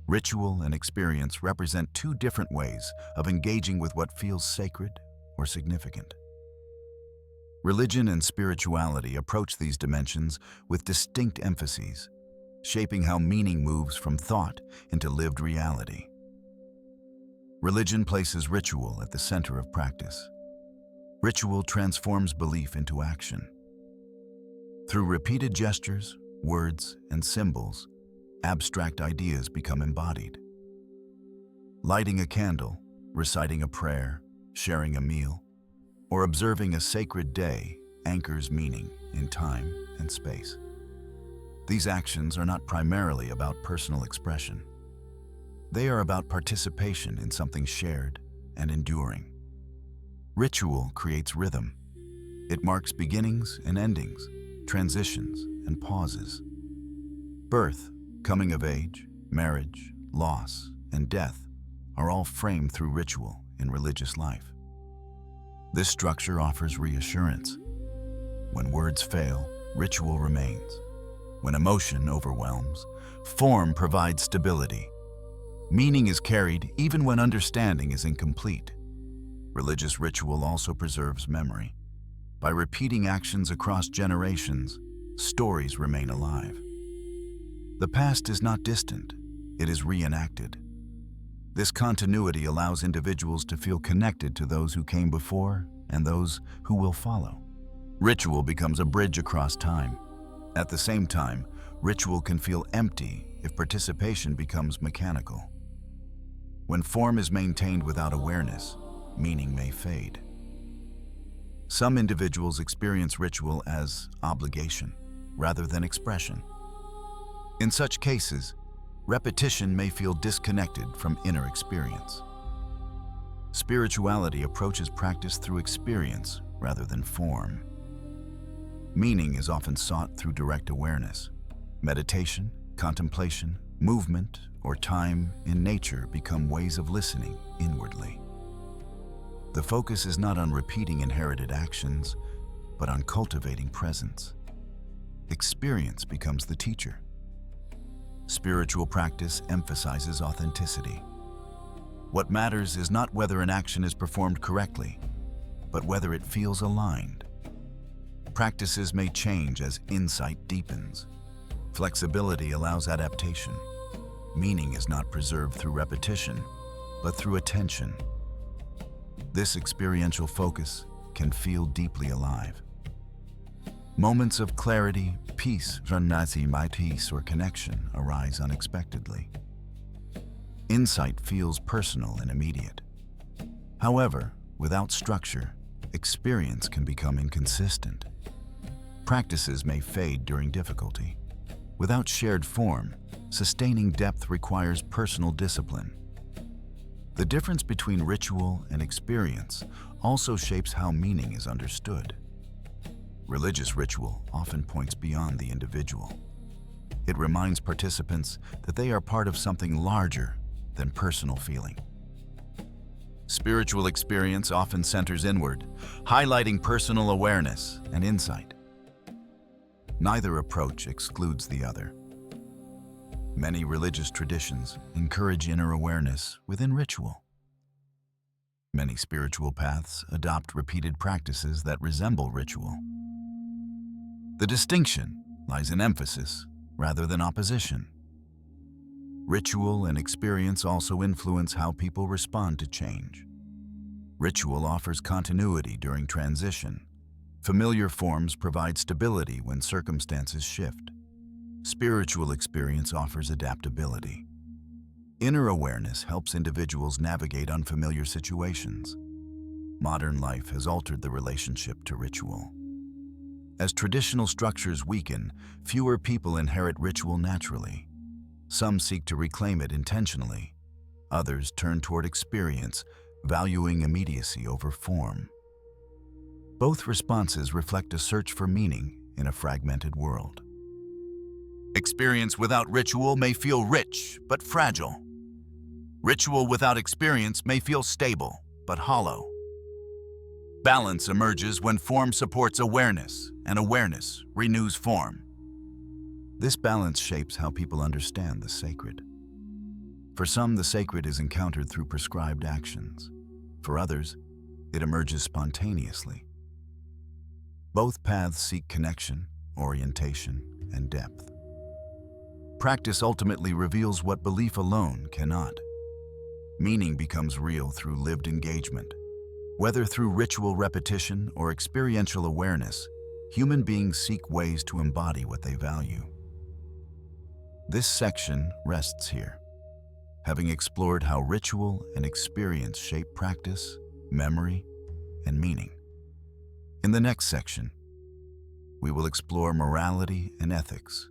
Ritual and experience represent two different ways of engaging with what feels sacred or significant. Religion and spirituality approach these dimensions with distinct emphases, shaping how meaning moves from thought into lived reality. Religion places ritual at the center of practice. Ritual transforms belief into action. Through repeated gestures, words, and symbols, abstract ideas become embodied. Lighting a candle, reciting a prayer, sharing a meal, or observing a sacred day anchors meaning in time and space. These actions are not primarily about personal expression. They are about participation in something shared and enduring. Ritual creates rhythm. It marks beginnings and endings, transitions and pauses. Birth, coming of age, marriage, loss, and death are all framed through ritual in religious life. This structure offers reassurance. When words fail, ritual remains. When emotion overwhelms, form provides stability. Meaning is carried even when understanding is incomplete. Religious ritual also preserves memory. By repeating actions across generations, stories remain alive. The past is not distant, it is reenacted. This continuity allows individuals to feel connected to those who came before and those who will follow. Ritual becomes a bridge across time. At the same time, ritual can feel empty if participation becomes mechanical. When form is maintained without awareness, meaning may fade. Some individuals experience ritual as obligation rather than expression. In such cases, repetition may feel disconnected from inner experience. Spirituality approaches practice through experience rather than form. Meaning is often sought through direct awareness. Meditation, contemplation, movement, or time in nature become ways of listening inwardly. The focus is not on repeating inherited actions, but on cultivating presence. Experience becomes the teacher. Spiritual practice emphasizes authenticity. What matters is not whether an action is performed correctly, but whether it feels aligned. Practices may change as insight deepens. Flexibility allows adaptation. Meaning is not preserved through repetition, but through attention. This experiential focus can feel deeply alive. Moments of clarity, peace, or connection arise unexpectedly. Insight feels personal and immediate. However, without structure, experience can become inconsistent. Practices may fade during difficulty. Without shared form, sustaining depth requires personal discipline. The difference between ritual and experience also shapes how meaning is understood. Religious ritual often points beyond the individual. It reminds participants that they are part of something larger than personal feeling. Spiritual experience often centers inward, highlighting personal awareness and insight. Neither approach excludes the other. Many religious traditions encourage inner awareness within ritual. Many spiritual paths adopt repeated practices that resemble ritual. The distinction lies in emphasis rather than opposition. Ritual and experience also influence how people respond to change. Ritual offers continuity during transition. Familiar forms provide stability when circumstances shift. Spiritual experience offers adaptability. Inner awareness helps individuals navigate unfamiliar situations. Modern life has altered the relationship to ritual. As traditional structures weaken, fewer people inherit ritual naturally. Some seek to reclaim it intentionally. Others turn toward experience, valuing immediacy over form. Both responses reflect a search for meaning in a fragmented world. Experience without ritual may feel rich but fragile. Ritual without experience may feel stable but hollow. Balance emerges when form supports awareness, and awareness renews form. This balance shapes how people understand the sacred. For some, the sacred is encountered through prescribed actions. For others, it emerges spontaneously. Both paths seek connection, orientation, and depth. Practice ultimately reveals what belief alone cannot. Meaning becomes real through lived engagement. Whether through ritual repetition or experiential awareness, human beings seek ways to embody what they value. This section rests here, having explored how ritual and experience shape practice, memory, and meaning. In the next section, we will explore morality and ethics,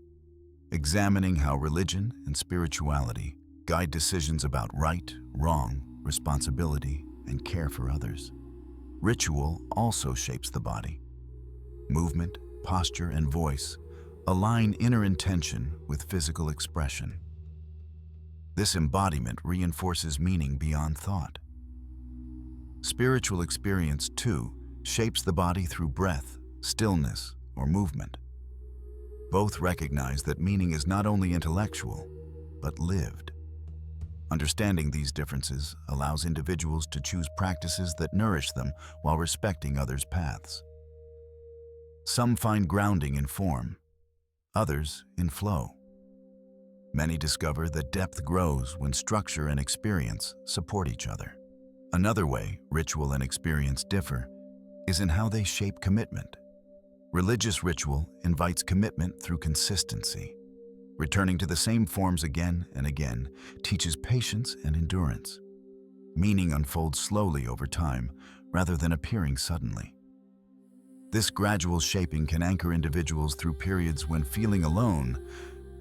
examining how religion and spirituality guide decisions about right, wrong, responsibility, and care for others. Ritual also shapes the body. Movement, posture, and voice align inner intention with physical expression. This embodiment reinforces meaning beyond thought. Spiritual experience, too, shapes the body through breath, stillness, or movement. Both recognize that meaning is not only intellectual, but lived. Understanding these differences allows individuals to choose practices that nourish them while respecting others' paths. Some find grounding in form, others in flow. Many discover that depth grows when structure and experience support each other. Another way ritual and experience differ is in how they shape commitment. Religious ritual invites commitment through consistency. Returning to the same forms again and again teaches patience and endurance. Meaning unfolds slowly over time rather than appearing suddenly. This gradual shaping can anchor individuals through periods when feeling alone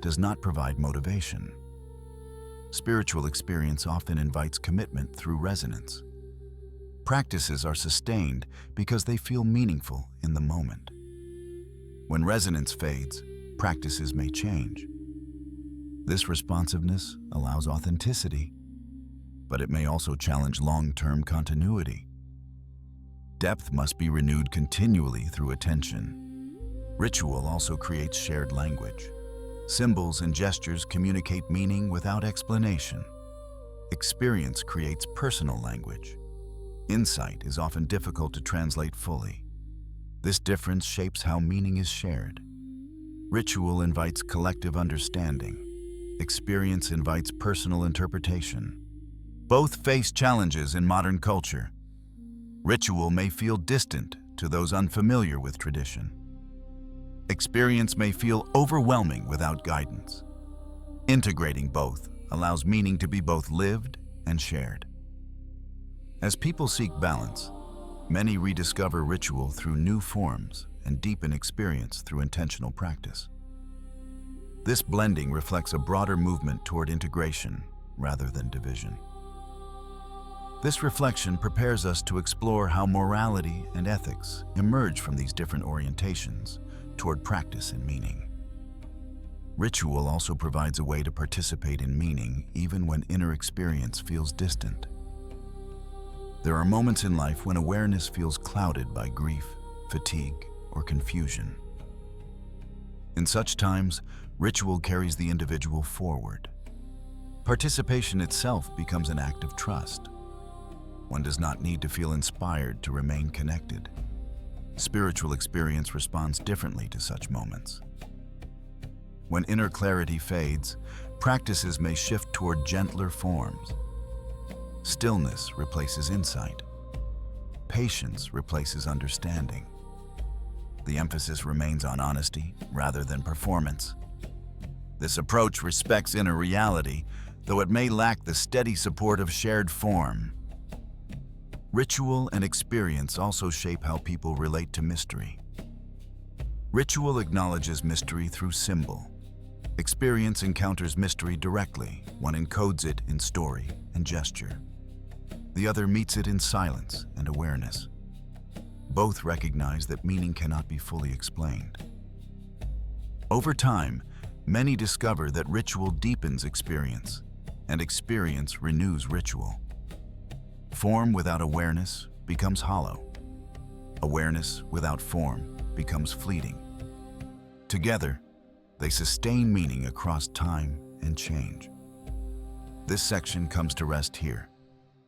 does not provide motivation. Spiritual experience often invites commitment through resonance. Practices are sustained because they feel meaningful in the moment. When resonance fades, practices may change. This responsiveness allows authenticity, but it may also challenge long-term continuity. Depth must be renewed continually through attention. Ritual also creates shared language. Symbols and gestures communicate meaning without explanation. Experience creates personal language. Insight is often difficult to translate fully. This difference shapes how meaning is shared. Ritual invites collective understanding. Experience invites personal interpretation. Both face challenges in modern culture. Ritual may feel distant to those unfamiliar with tradition. Experience may feel overwhelming without guidance. Integrating both allows meaning to be both lived and shared. As people seek balance, many rediscover ritual through new forms and deepen experience through intentional practice. This blending reflects a broader movement toward integration rather than division. This reflection prepares us to explore how morality and ethics emerge from these different orientations toward practice and meaning. Ritual also provides a way to participate in meaning even when inner experience feels distant. There are moments in life when awareness feels clouded by grief, fatigue, or confusion. In such times, ritual carries the individual forward. Participation itself becomes an act of trust. One does not need to feel inspired to remain connected. Spiritual experience responds differently to such moments. When inner clarity fades, practices may shift toward gentler forms. Stillness replaces insight. Patience replaces understanding. The emphasis remains on honesty rather than performance. This approach respects inner reality, though it may lack the steady support of shared form. Ritual and experience also shape how people relate to mystery. Ritual acknowledges mystery through symbol. Experience encounters mystery directly. One encodes it in story and gesture. The other meets it in silence and awareness. Both recognize that meaning cannot be fully explained. Over time, many discover that ritual deepens experience, and experience renews ritual. Form without awareness becomes hollow. Awareness without form becomes fleeting. Together, they sustain meaning across time and change. This section comes to rest here,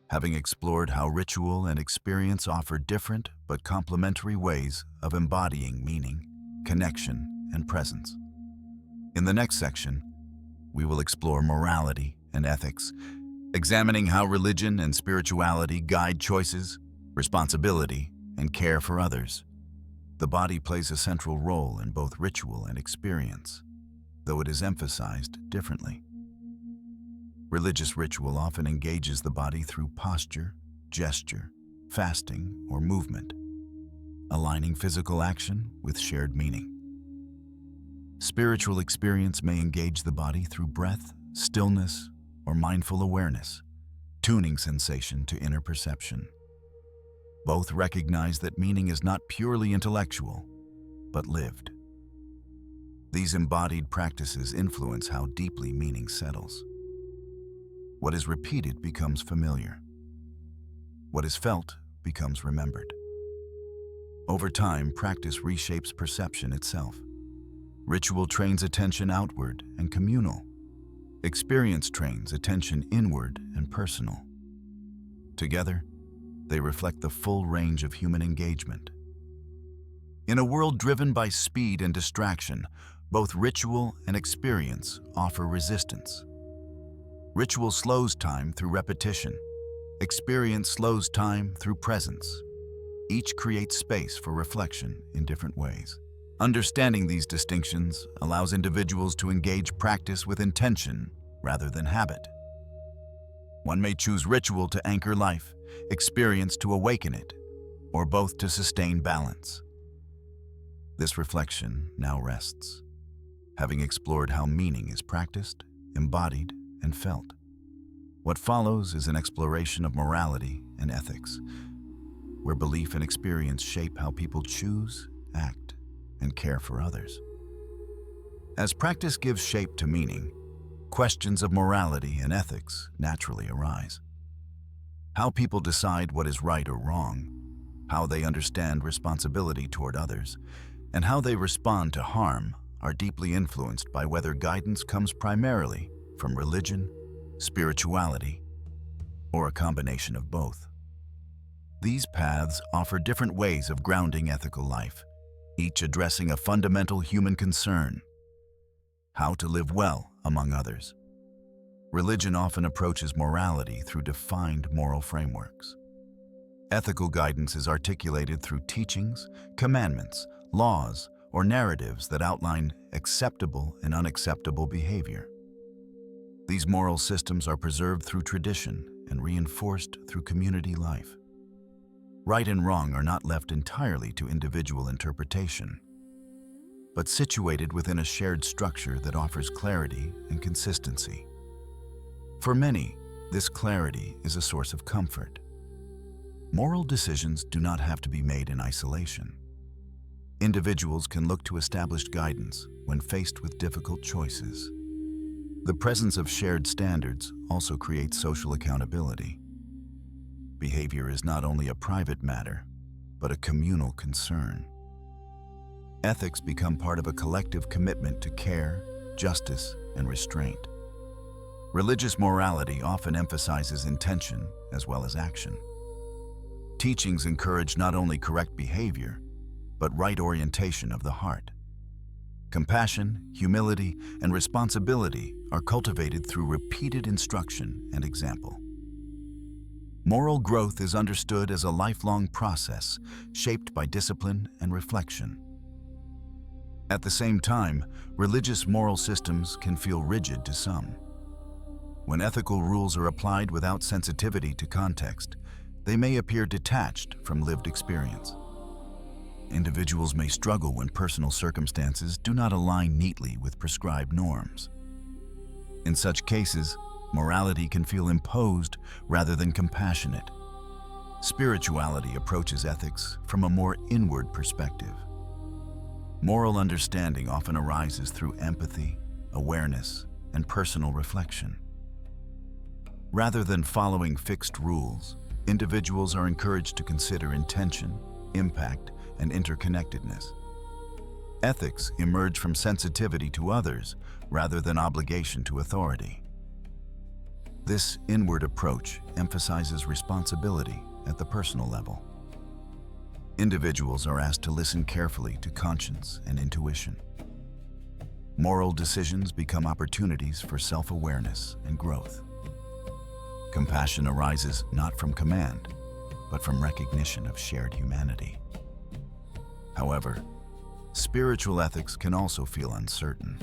having explored how ritual and experience offer different but complementary ways of embodying meaning, connection, and presence. In the next section, we will explore morality and ethics, examining how religion and spirituality guide choices, responsibility, and care for others. The body plays a central role in both ritual and experience, though it is emphasized differently. Religious ritual often engages the body through posture, gesture, fasting, or movement, aligning physical action with shared meaning. Spiritual experience may engage the body through breath, stillness, or mindful awareness, tuning sensation to inner perception. Both recognize that meaning is not purely intellectual, but lived. These embodied practices influence how deeply meaning settles. What is repeated becomes familiar. What is felt becomes remembered. Over time, practice reshapes perception itself. Ritual trains attention outward and communal. Experience trains attention inward and personal. Together, they reflect the full range of human engagement. In a world driven by speed and distraction, both ritual and experience offer resistance. Ritual slows time through repetition. Experience slows time through presence. Each creates space for reflection in different ways. Understanding these distinctions allows individuals to engage practice with intention rather than habit. One may choose ritual to anchor life, experience to awaken it, or both to sustain balance. This reflection now rests, having explored how meaning is practiced, embodied, and felt. What follows is an exploration of morality and ethics, where belief and experience shape how people choose, act, and care for others. As practice gives shape to meaning, questions of morality and ethics naturally arise. How people decide what is right or wrong, how they understand responsibility toward others, and how they respond to harm are deeply influenced by whether guidance comes primarily from religion, spirituality, or a combination of both. These paths offer different ways of grounding ethical life, each addressing a fundamental human concern: how to live well among others. Religion often approaches morality through defined moral frameworks. Ethical guidance is articulated through teachings, commandments, laws, or narratives that outline acceptable and unacceptable behavior. These moral systems are preserved through tradition and reinforced through community life. Right and wrong are not left entirely to individual interpretation, but situated within a shared structure that offers clarity and consistency. For many, this clarity is a source of comfort. Moral decisions do not have to be made in isolation. Individuals can look to established guidance when faced with difficult choices. The presence of shared standards also creates social accountability. Behavior is not only a private matter, but a communal concern. Ethics become part of a collective commitment to care, justice, and restraint. Religious morality often emphasizes intention as well as action. Teachings encourage not only correct behavior, but right orientation of the heart. Compassion, humility, and responsibility are cultivated through repeated instruction and example. Moral growth is understood as a lifelong process shaped by discipline and reflection. At the same time, religious moral systems can feel rigid to some. When ethical rules are applied without sensitivity to context, they may appear detached from lived experience. Individuals may struggle when personal circumstances do not align neatly with prescribed norms. In such cases, morality can feel imposed rather than compassionate. Spirituality approaches ethics from a more inward perspective. Moral understanding often arises through empathy, awareness, and personal reflection. Rather than following fixed rules, individuals are encouraged to consider intention, impact, and interconnectedness. Ethics emerge from sensitivity to others rather than obligation to authority. This inward approach emphasizes responsibility at the personal level. Individuals are asked to listen carefully to conscience and intuition. Moral decisions become opportunities for self-awareness and growth. Compassion arises not from command, but from recognition of shared humanity. However, spiritual ethics can also feel uncertain.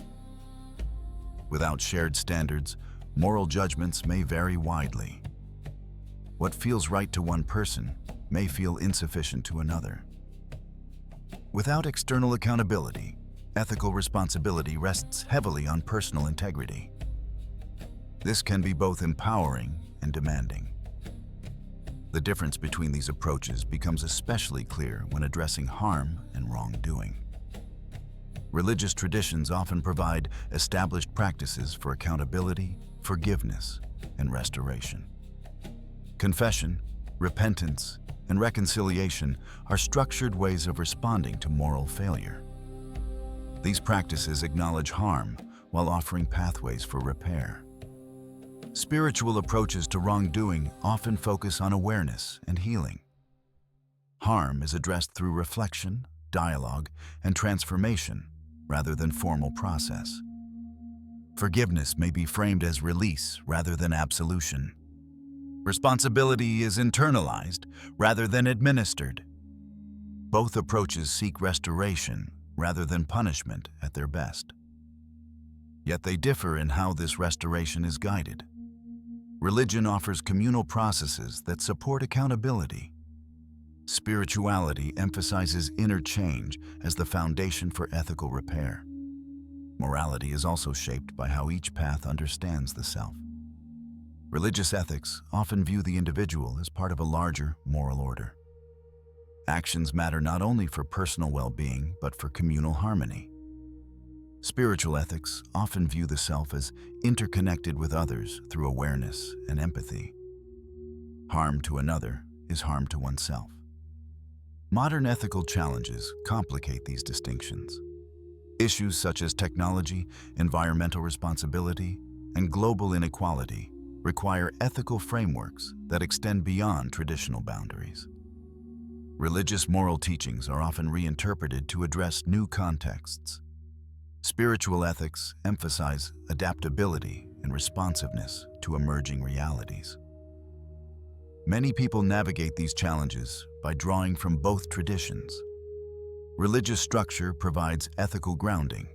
Without shared standards, moral judgments may vary widely. What feels right to one person may feel insufficient to another. Without external accountability, ethical responsibility rests heavily on personal integrity. This can be both empowering and demanding. The difference between these approaches becomes especially clear when addressing harm and wrongdoing. Religious traditions often provide established practices for accountability, forgiveness, and restoration. Confession, repentance, and reconciliation are structured ways of responding to moral failure. These practices acknowledge harm while offering pathways for repair. Spiritual approaches to wrongdoing often focus on awareness and healing. Harm is addressed through reflection, dialogue, and transformation rather than formal process. Forgiveness may be framed as release rather than absolution. Responsibility is internalized rather than administered. Both approaches seek restoration rather than punishment at their best. Yet they differ in how this restoration is guided. Religion offers communal processes that support accountability. Spirituality emphasizes inner change as the foundation for ethical repair. Morality is also shaped by how each path understands the self. Religious ethics often view the individual as part of a larger moral order. Actions matter not only for personal well-being, but for communal harmony. Spiritual ethics often view the self as interconnected with others through awareness and empathy. Harm to another is harm to oneself. Modern ethical challenges complicate these distinctions. Issues such as technology, environmental responsibility, and global inequality require ethical frameworks that extend beyond traditional boundaries. Religious moral teachings are often reinterpreted to address new contexts. Spiritual ethics emphasize adaptability and responsiveness to emerging realities. Many people navigate these challenges by drawing from both traditions. Religious structure provides ethical grounding,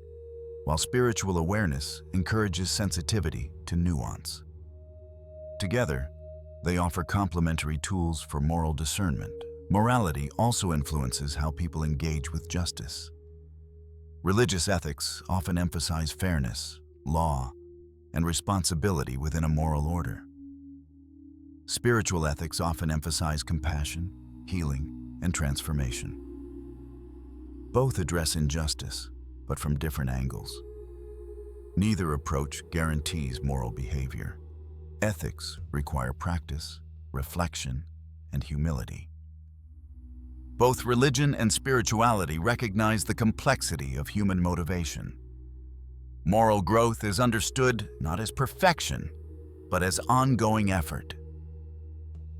while spiritual awareness encourages sensitivity to nuance. Together, they offer complementary tools for moral discernment. Morality also influences how people engage with justice. Religious ethics often emphasize fairness, law, and responsibility within a moral order. Spiritual ethics often emphasize compassion, healing, and transformation. Both address injustice, but from different angles. Neither approach guarantees moral behavior. Ethics require practice, reflection, and humility. Both religion and spirituality recognize the complexity of human motivation. Moral growth is understood not as perfection, but as ongoing effort.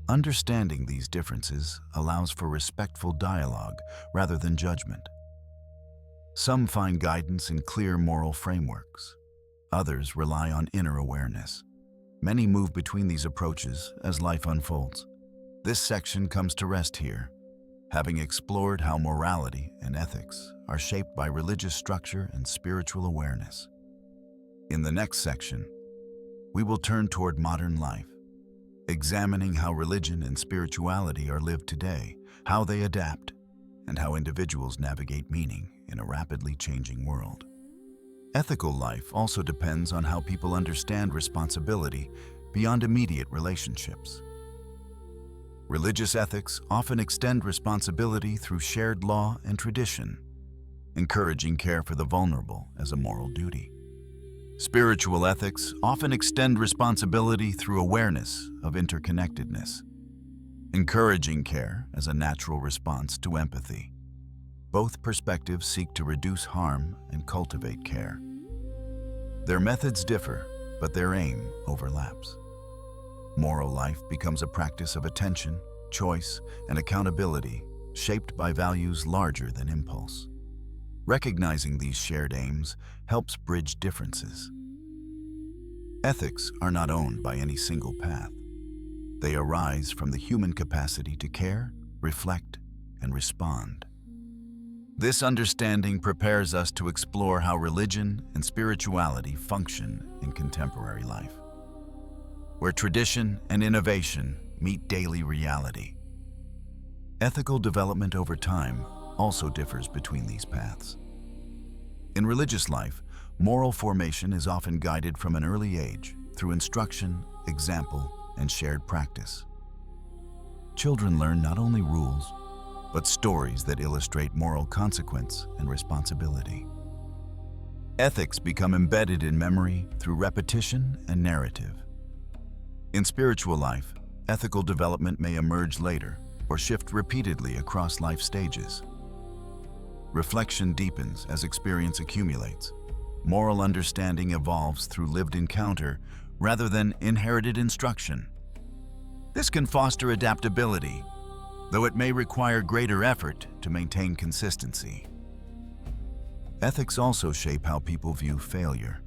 Understanding these differences allows for respectful dialogue rather than judgment. Some find guidance in clear moral frameworks. Others rely on inner awareness. Many move between these approaches as life unfolds. This section comes to rest here, having explored how morality and ethics are shaped by religious structure and spiritual awareness. In the next section, we will turn toward modern life, examining how religion and spirituality are lived today, how they adapt, and how individuals navigate meaning in a rapidly changing world. Ethical life also depends on how people understand responsibility beyond immediate relationships. Religious ethics often extend responsibility through shared law and tradition, encouraging care for the vulnerable as a moral duty. Spiritual ethics often extend responsibility through awareness of interconnectedness, encouraging care as a natural response to empathy. Both perspectives seek to reduce harm and cultivate care. Their methods differ, but their aim overlaps. Moral life becomes a practice of attention, choice, and accountability, shaped by values larger than impulse. Recognizing these shared aims helps bridge differences. Ethics are not owned by any single path. They arise from the human capacity to care, reflect, and respond. This understanding prepares us to explore how religion and spirituality function in contemporary life, where tradition and innovation meet daily reality. Ethical development over time also differs between these paths. In religious life, moral formation is often guided from an early age through instruction, example, and shared practice. Children learn not only rules, but stories that illustrate moral consequence and responsibility. Ethics become embedded in memory through repetition and narrative. In spiritual life, ethical development may emerge later or shift repeatedly across life stages. Reflection deepens as experience accumulates. Moral understanding evolves through lived encounter rather than inherited instruction. This can foster adaptability, though it may require greater effort to maintain consistency. Ethics also shape how people view failure.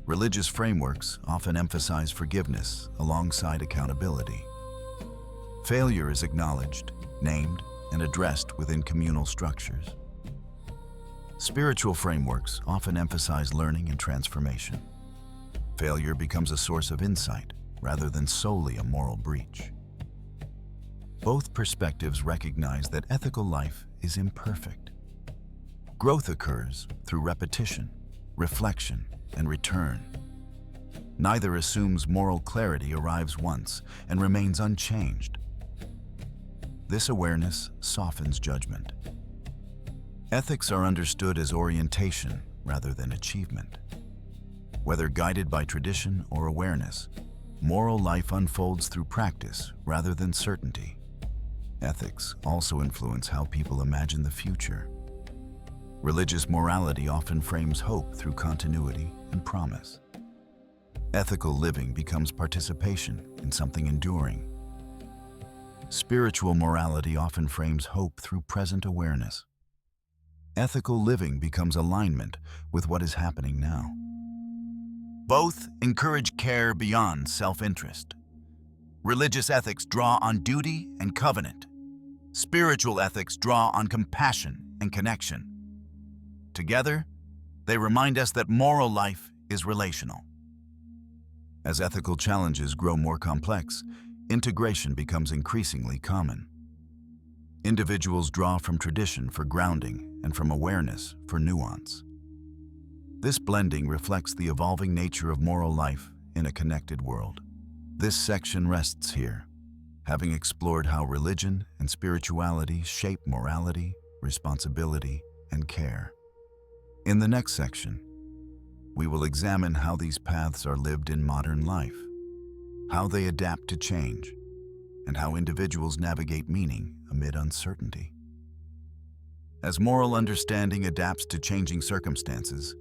Religious frameworks often emphasize forgiveness alongside accountability. Failure is acknowledged, named, and addressed within communal structures. Spiritual frameworks often emphasize learning and transformation. Failure becomes a source of insight rather than solely a moral breach. Both perspectives recognize that ethical life is imperfect. Growth occurs through repetition, reflection, and return. Neither assumes moral clarity arrives once and remains unchanged. This awareness softens judgment. Ethics are understood as orientation rather than achievement. Whether guided by tradition or awareness, moral life unfolds through practice rather than certainty. Ethics also influence how people imagine the future. Religious morality often frames hope through continuity and promise. Ethical living becomes participation in something enduring. Spiritual morality often frames hope through present awareness. Ethical living becomes alignment with what is happening now. Both encourage care beyond self-interest. Religious ethics draw on duty and covenant. Spiritual ethics draw on compassion and connection. Together, they remind us that moral life is relational. As ethical challenges grow more complex, integration becomes increasingly common. Individuals draw from tradition for grounding and from awareness for nuance. This blending reflects the evolving nature of moral life in a connected world. This section rests here, having explored how religion and spirituality shape morality, responsibility, and care. In the next section, we will examine how these paths are lived in modern life, how they adapt to change, and how individuals navigate meaning amid uncertainty. As moral understanding adapts to changing circumstances,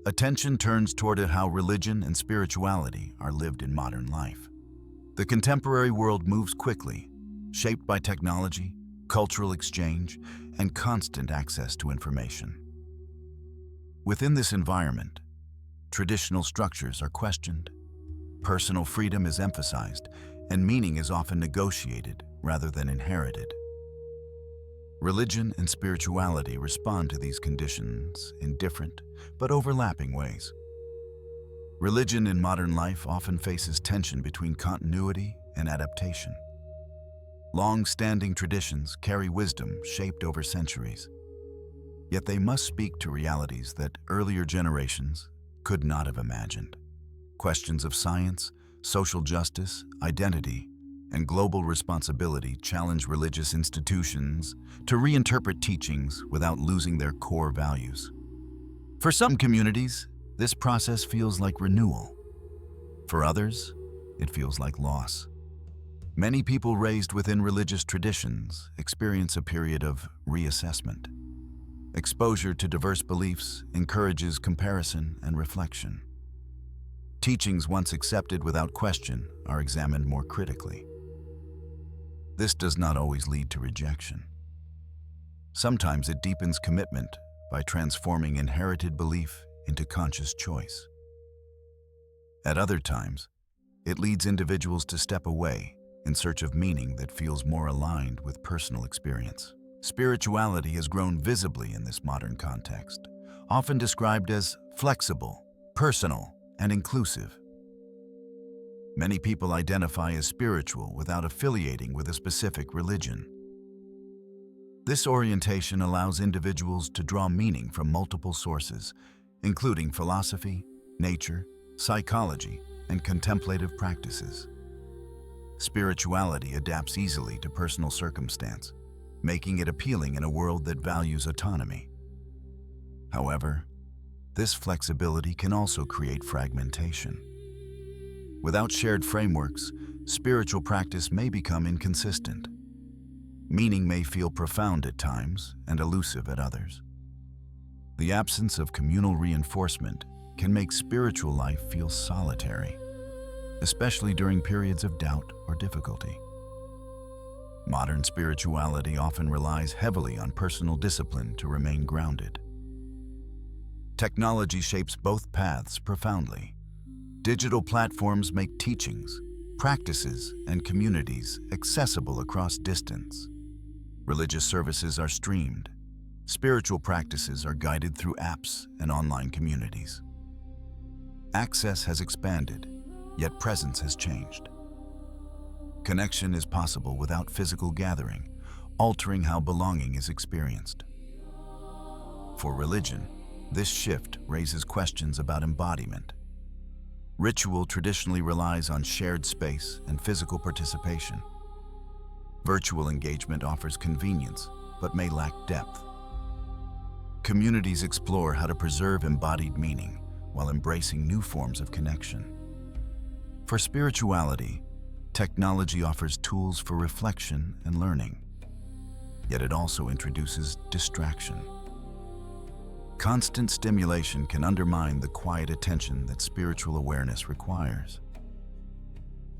attention turns toward how religion and spirituality are lived in modern life. The contemporary world moves quickly, shaped by technology, cultural exchange, and constant access to information. Within this environment, traditional structures are questioned, personal freedom is emphasized, and meaning is often negotiated rather than inherited. Religion and spirituality respond to these conditions in different but overlapping ways. Religion in modern life often faces tension between continuity and adaptation. Long-standing traditions carry wisdom shaped over centuries, yet they must speak to realities that earlier generations could not have imagined. Questions of science, social justice, identity, and global responsibility challenge religious institutions to reinterpret teachings without losing their core values. For some communities, this process feels like renewal. For others, it feels like loss. Many people raised within religious traditions experience a period of reassessment. Exposure to diverse beliefs encourages comparison and reflection. Teachings once accepted without question are examined more critically. This does not always lead to rejection. Sometimes it deepens commitment by transforming inherited belief into conscious choice. At other times, it leads individuals to step away in search of meaning that feels more aligned with personal experience. Spirituality has grown visibly in this modern context, often described as flexible, personal, and inclusive. Many people identify as spiritual without affiliating with a specific religion. This orientation allows individuals to draw meaning from multiple sources, including philosophy, nature, psychology, and contemplative practices. Spirituality adapts easily to personal circumstance, making it appealing in a world that values autonomy. However, this flexibility can also create fragmentation. Without shared frameworks, spiritual practice may become inconsistent. Meaning may feel profound at times and elusive at others. The absence of communal reinforcement can make spiritual life feel solitary. especially during periods of doubt or difficulty. Modern spirituality often relies heavily on personal discipline to remain grounded. Technology shapes both paths profoundly. Digital platforms make teachings, practices, and communities accessible across distance. Religious services are streamed. Spiritual practices are guided through apps and online communities. Access has expanded, yet presence has changed. Connection is possible without physical gathering, altering how belonging is experienced. For religion, this shift raises questions about embodiment. Ritual traditionally relies on shared space and physical participation. Virtual engagement offers convenience, but may lack depth. Communities explore how to preserve embodied meaning while embracing new forms of connection. For spirituality, technology offers tools for reflection and learning, yet it also introduces distraction. Constant stimulation can undermine the quiet attention that spiritual awareness requires.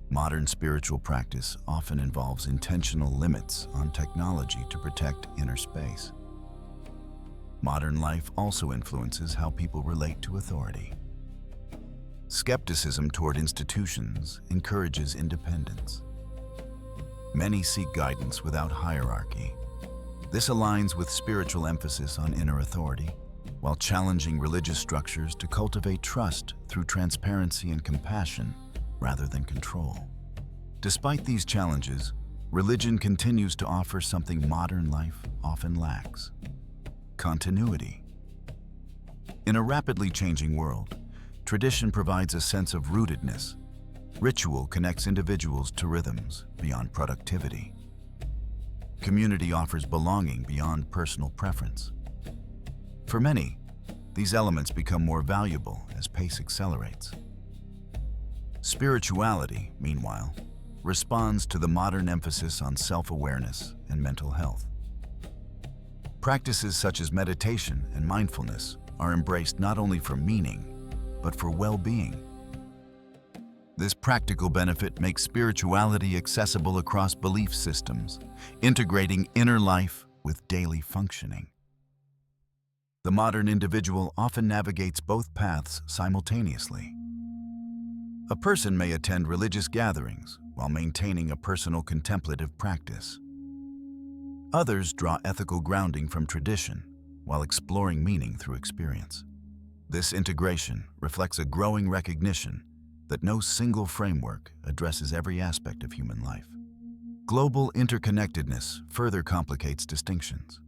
Modern spiritual practice often involves intentional limits on technology to protect inner space. Modern life also influences how people relate to authority. Skepticism toward institutions encourages independence. Many seek guidance without hierarchy. This aligns with spiritual emphasis on inner authority, while challenging religious structures to cultivate trust through transparency and compassion rather than control. Despite these challenges, religion continues to offer something modern life often lacks: continuity. In a rapidly changing world, tradition provides a sense of rootedness. Ritual connects individuals to rhythms beyond productivity. Community offers belonging beyond personal preference. For many, these elements become more valuable as pace accelerates. Spirituality, meanwhile, responds to the modern emphasis on self-awareness and mental health. Practices such as meditation and mindfulness are embraced not only for meaning, but for well-being. This practical benefit makes spirituality accessible across belief systems, integrating inner life with daily functioning. The modern individual often navigates both paths simultaneously. A person may attend religious gatherings while maintaining a personal contemplative practice. Others draw ethical grounding from tradition while exploring meaning through experience. This integration reflects a growing recognition that no single framework addresses every aspect of human life. Global interconnectedness further complicates distinctions.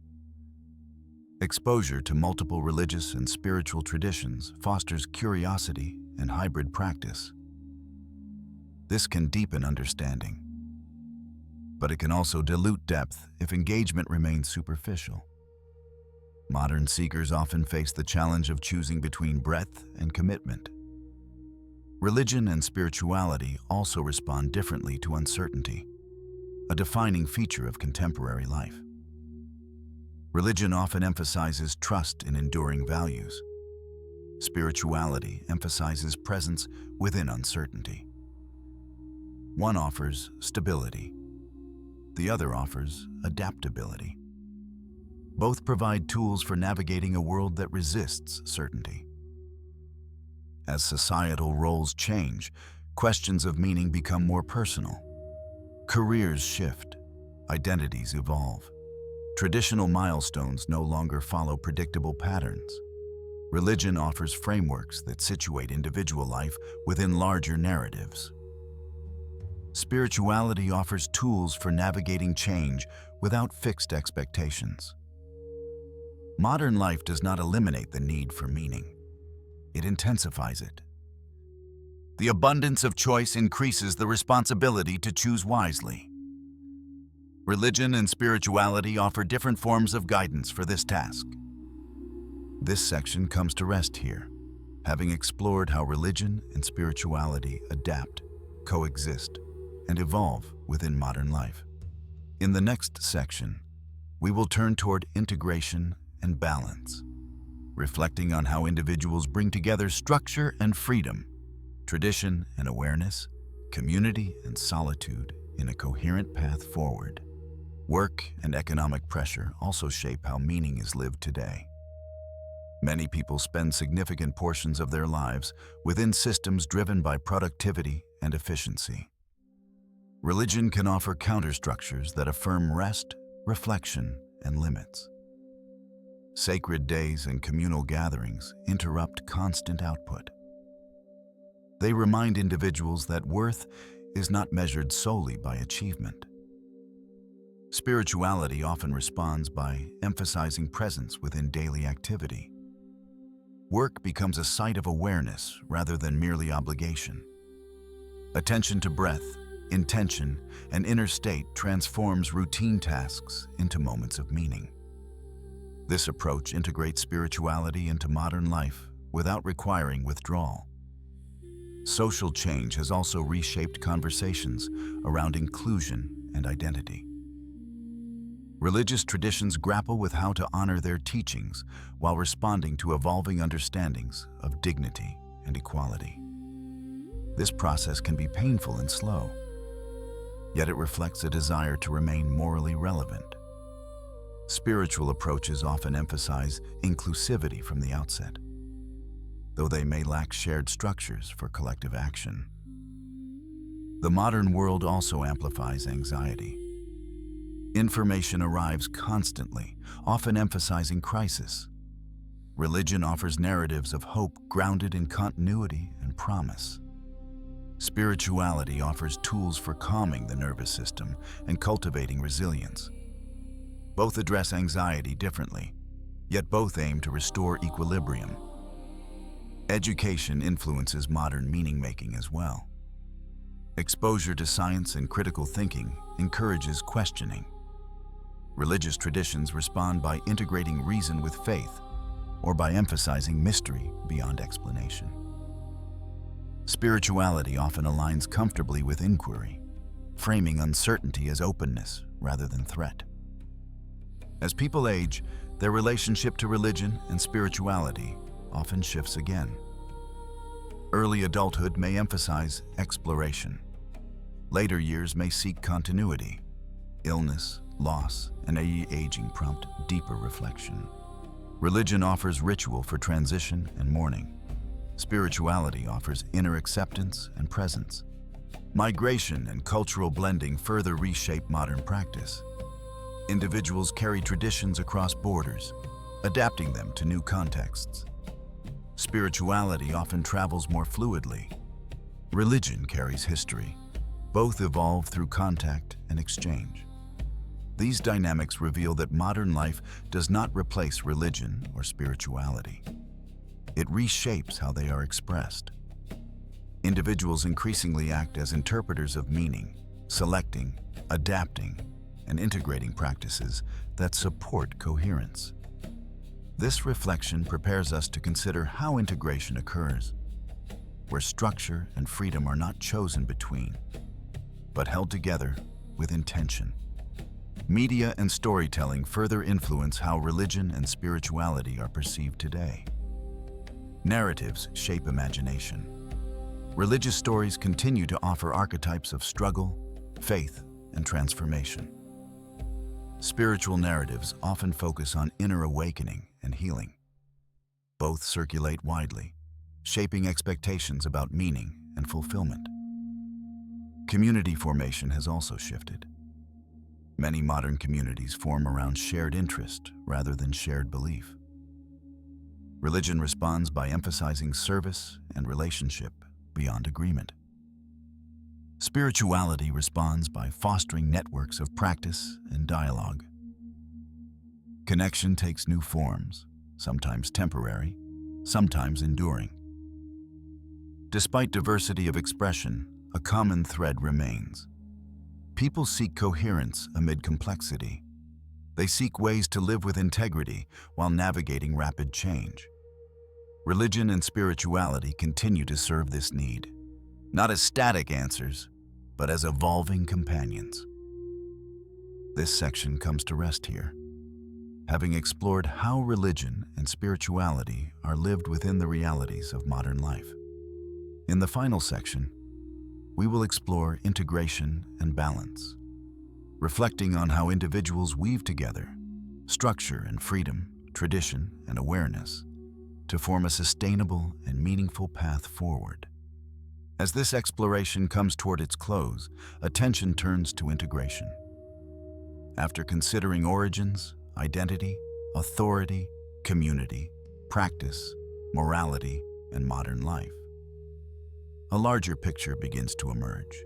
Exposure to multiple religious and spiritual traditions fosters curiosity and hybrid practice. This can deepen understanding, but it can also dilute depth if engagement remains superficial. Modern seekers often face the challenge of choosing between breadth and commitment. Religion and spirituality also respond differently to uncertainty, a defining feature of contemporary life. Religion often emphasizes trust in enduring values. Spirituality emphasizes presence within uncertainty. One offers stability. The other offers adaptability. Both provide tools for navigating a world that resists certainty. As societal roles change, questions of meaning become more personal. Careers shift, identities evolve. Traditional milestones no longer follow predictable patterns. Religion offers frameworks that situate individual life within larger narratives. Spirituality offers tools for navigating change without fixed expectations. Modern life does not eliminate the need for meaning. It intensifies it. The abundance of choice increases the responsibility to choose wisely. Religion and spirituality offer different forms of guidance for this task. This section comes to rest here, having explored how religion and spirituality adapt, coexist, and evolve within modern life. In the next section, we will turn toward integration and balance, reflecting on how individuals bring together structure and freedom, tradition and awareness, community and solitude in a coherent path forward. Work and economic pressure also shape how meaning is lived today. Many people spend significant portions of their lives within systems driven by productivity and efficiency. Religion can offer counterstructures that affirm rest, reflection, and limits. Sacred days and communal gatherings interrupt constant output. They remind individuals that worth is not measured solely by achievement. Spirituality often responds by emphasizing presence within daily activity. Work becomes a site of awareness rather than merely obligation. Attention to breath, intention, and inner state transforms routine tasks into moments of meaning. This approach integrates spirituality into modern life without requiring withdrawal. Social change has also reshaped conversations around inclusion and identity. Religious traditions grapple with how to honor their teachings while responding to evolving understandings of dignity and equality. This process can be painful and slow, yet it reflects a desire to remain morally relevant. Spiritual approaches often emphasize inclusivity from the outset, though they may lack shared structures for collective action. The modern world also amplifies anxiety. Information arrives constantly, often emphasizing crisis. Religion offers narratives of hope grounded in continuity and promise. Spirituality offers tools for calming the nervous system and cultivating resilience. Both address anxiety differently, yet both aim to restore equilibrium. Education influences modern meaning-making as well. Exposure to science and critical thinking encourages questioning. Religious traditions respond by integrating reason with faith, or by emphasizing mystery beyond explanation. Spirituality often aligns comfortably with inquiry, framing uncertainty as openness rather than threat. As people age, their relationship to religion and spirituality often shifts again. Early adulthood may emphasize exploration. Later years may seek continuity. Illness, loss, and aging prompt deeper reflection. Religion offers ritual for transition and mourning. Spirituality offers inner acceptance and presence. Migration and cultural blending further reshape modern practice. Individuals carry traditions across borders, adapting them to new contexts. Spirituality often travels more fluidly. Religion carries history. Both evolve through contact and exchange. These dynamics reveal that modern life does not replace religion or spirituality. It reshapes how they are expressed. Individuals increasingly act as interpreters of meaning, selecting, adapting, and integrating practices that support coherence. This reflection prepares us to consider how integration occurs, where structure and freedom are not chosen between, but held together with intention. Media and storytelling further influence how religion and spirituality are perceived today. Narratives shape imagination. Religious stories continue to offer archetypes of struggle, faith, and transformation. Spiritual narratives often focus on inner awakening and healing. Both circulate widely, shaping expectations about meaning and fulfillment. Community formation has also shifted. Many modern communities form around shared interest rather than shared belief. Religion responds by emphasizing service and relationship beyond agreement. Spirituality responds by fostering networks of practice and dialogue. Connection takes new forms, sometimes temporary, sometimes enduring. Despite diversity of expression, a common thread remains. People seek coherence amid complexity. They seek ways to live with integrity while navigating rapid change. Religion and spirituality continue to serve this need, not as static answers, but as evolving companions. This section comes to rest here, having explored how religion and spirituality are lived within the realities of modern life. In the final section, we will explore integration and balance, reflecting on how individuals weave together structure and freedom, tradition and awareness, to form a sustainable and meaningful path forward. As this exploration comes toward its close, attention turns to integration. After considering origins, identity, authority, community, practice, morality, and modern life, a larger picture begins to emerge.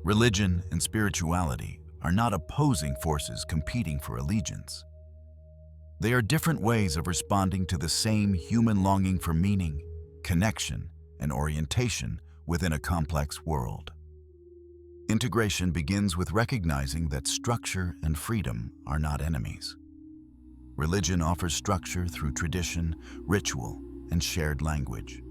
Religion and spirituality are not opposing forces competing for allegiance. They are different ways of responding to the same human longing for meaning, connection, and orientation within a complex world. Integration begins with recognizing that structure and freedom are not enemies. Religion offers structure through tradition, ritual, and shared language.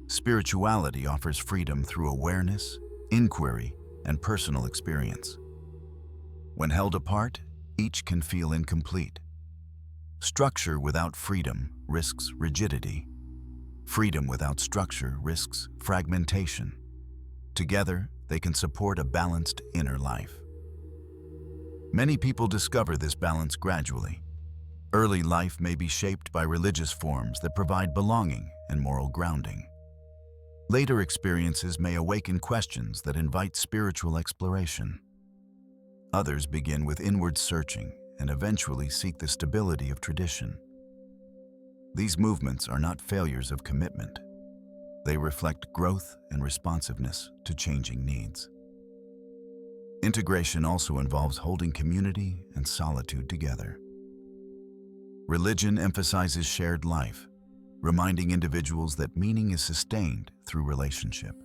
Spirituality offers freedom through awareness, inquiry, and personal experience. When held apart, each can feel incomplete. Structure without freedom risks rigidity. Freedom without structure risks fragmentation. Together, they can support a balanced inner life. Many people discover this balance gradually. Early life may be shaped by religious forms that provide belonging and moral grounding. Later experiences may awaken questions that invite spiritual exploration. Others begin with inward searching and eventually seek the stability of tradition. These movements are not failures of commitment. They reflect growth and responsiveness to changing needs. Integration also involves holding community and solitude together. Religion emphasizes shared life, reminding individuals that meaning is sustained through relationship.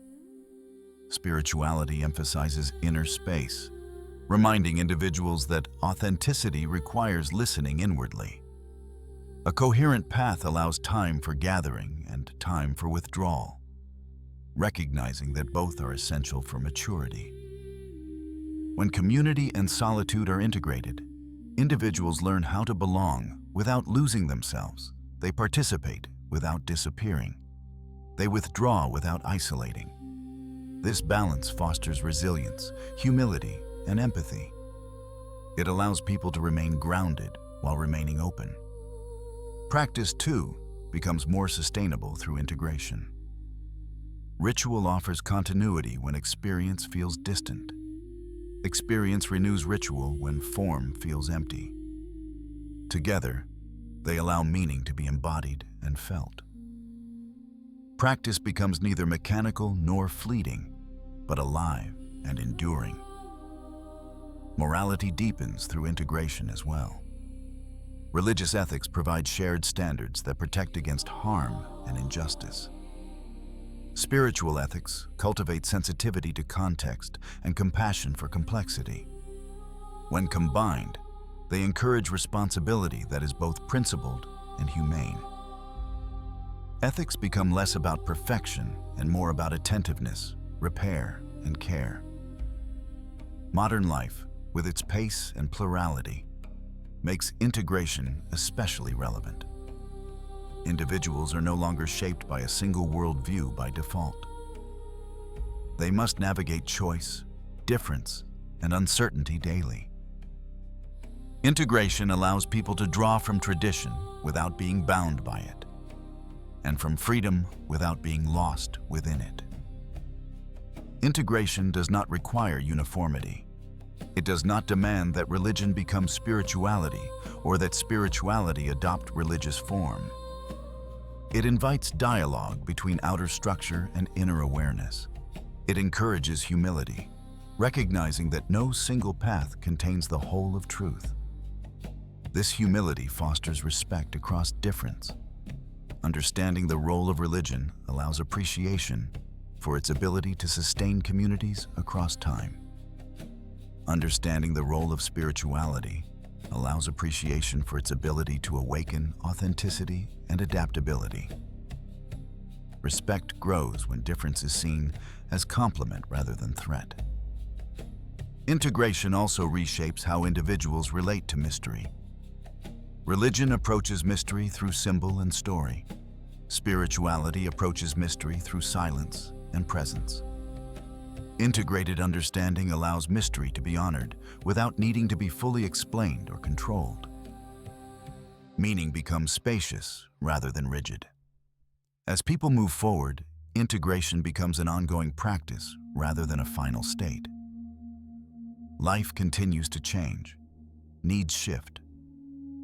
Spirituality emphasizes inner space, reminding individuals that authenticity requires listening inwardly. A coherent path allows time for gathering and time for withdrawal, recognizing that both are essential for maturity. When community and solitude are integrated, individuals learn how to belong without losing themselves. They participate without disappearing. They withdraw without isolating. This balance fosters resilience, humility, and empathy. It allows people to remain grounded while remaining open. Practice, too, becomes more sustainable through integration. Ritual offers continuity when experience feels distant. Experience renews ritual when form feels empty. Together, they allow meaning to be embodied and felt. Practice becomes neither mechanical nor fleeting, but alive and enduring. Morality deepens through integration as well. Religious ethics provide shared standards that protect against harm and injustice. Spiritual ethics cultivate sensitivity to context and compassion for complexity. When combined, they encourage responsibility that is both principled and humane. Ethics become less about perfection and more about attentiveness, repair, and care. Modern life, with its pace and plurality, makes integration especially relevant. Individuals are no longer shaped by a single worldview by default. They must navigate choice, difference, and uncertainty daily. Integration allows people to draw from tradition without being bound by it, and from freedom without being lost within it. Integration does not require uniformity. It does not demand that religion become spirituality or that spirituality adopt religious form. It invites dialogue between outer structure and inner awareness. It encourages humility, recognizing that no single path contains the whole of truth. This humility fosters respect across difference. Understanding the role of religion allows appreciation for its ability to sustain communities across time. Understanding the role of spirituality allows appreciation for its ability to awaken authenticity and adaptability. Respect grows when difference is seen as complement rather than threat. Integration also reshapes how individuals relate to mystery. Religion approaches mystery through symbol and story. Spirituality approaches mystery through silence and presence. Integrated understanding allows mystery to be honored without needing to be fully explained or controlled. Meaning becomes spacious rather than rigid. As people move forward, integration becomes an ongoing practice rather than a final state. Life continues to change. Needs shift.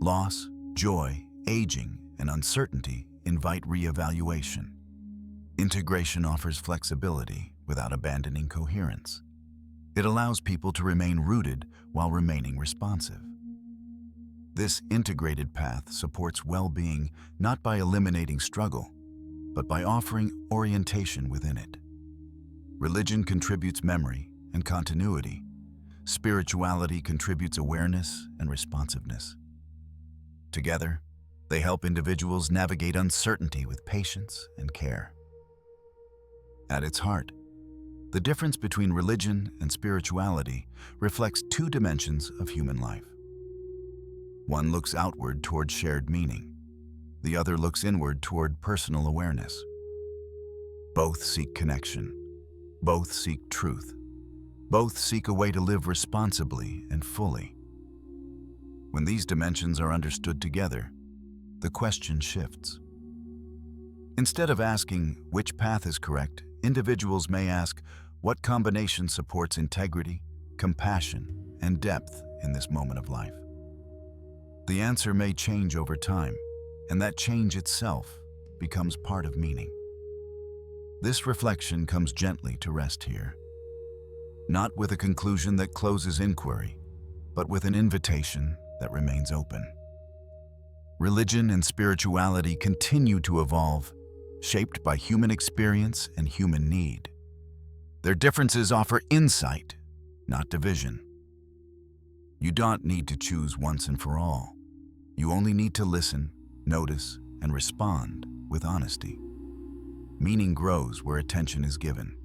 Loss, joy, aging, and uncertainty invite re-evaluation. Integration offers flexibility without abandoning coherence. It allows people to remain rooted while remaining responsive. This integrated path supports well-being not by eliminating struggle, but by offering orientation within it. Religion contributes memory and continuity. Spirituality contributes awareness and responsiveness. Together, they help individuals navigate uncertainty with patience and care. At its heart, the difference between religion and spirituality reflects two dimensions of human life. One looks outward toward shared meaning. The other looks inward toward personal awareness. Both seek connection. Both seek truth. Both seek a way to live responsibly and fully. When these dimensions are understood together, the question shifts. Instead of asking which path is correct, individuals may ask what combination supports integrity, compassion, and depth in this moment of life. The answer may change over time, and that change itself becomes part of meaning. This reflection comes gently to rest here, not with a conclusion that closes inquiry, but with an invitation that remains open. Religion and spirituality continue to evolve, shaped by human experience and human need. Their differences offer insight, not division. You don't need to choose once and for all. You only need to listen, notice, and respond with honesty. Meaning grows where attention is given.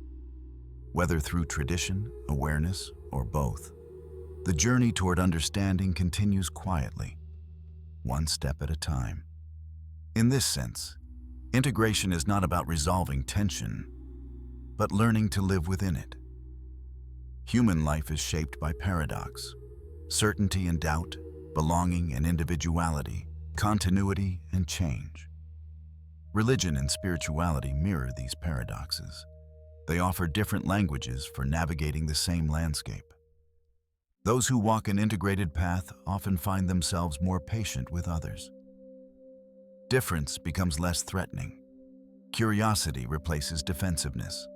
Whether through tradition, awareness, or both, the journey toward understanding continues quietly, one step at a time. In this sense, integration is not about resolving tension, but learning to live within it. Human life is shaped by paradox, certainty and doubt, belonging and individuality, continuity and change. Religion and spirituality mirror these paradoxes. They offer different languages for navigating the same landscape. Those who walk an integrated path often find themselves more patient with others. Difference becomes less threatening. Curiosity replaces defensiveness.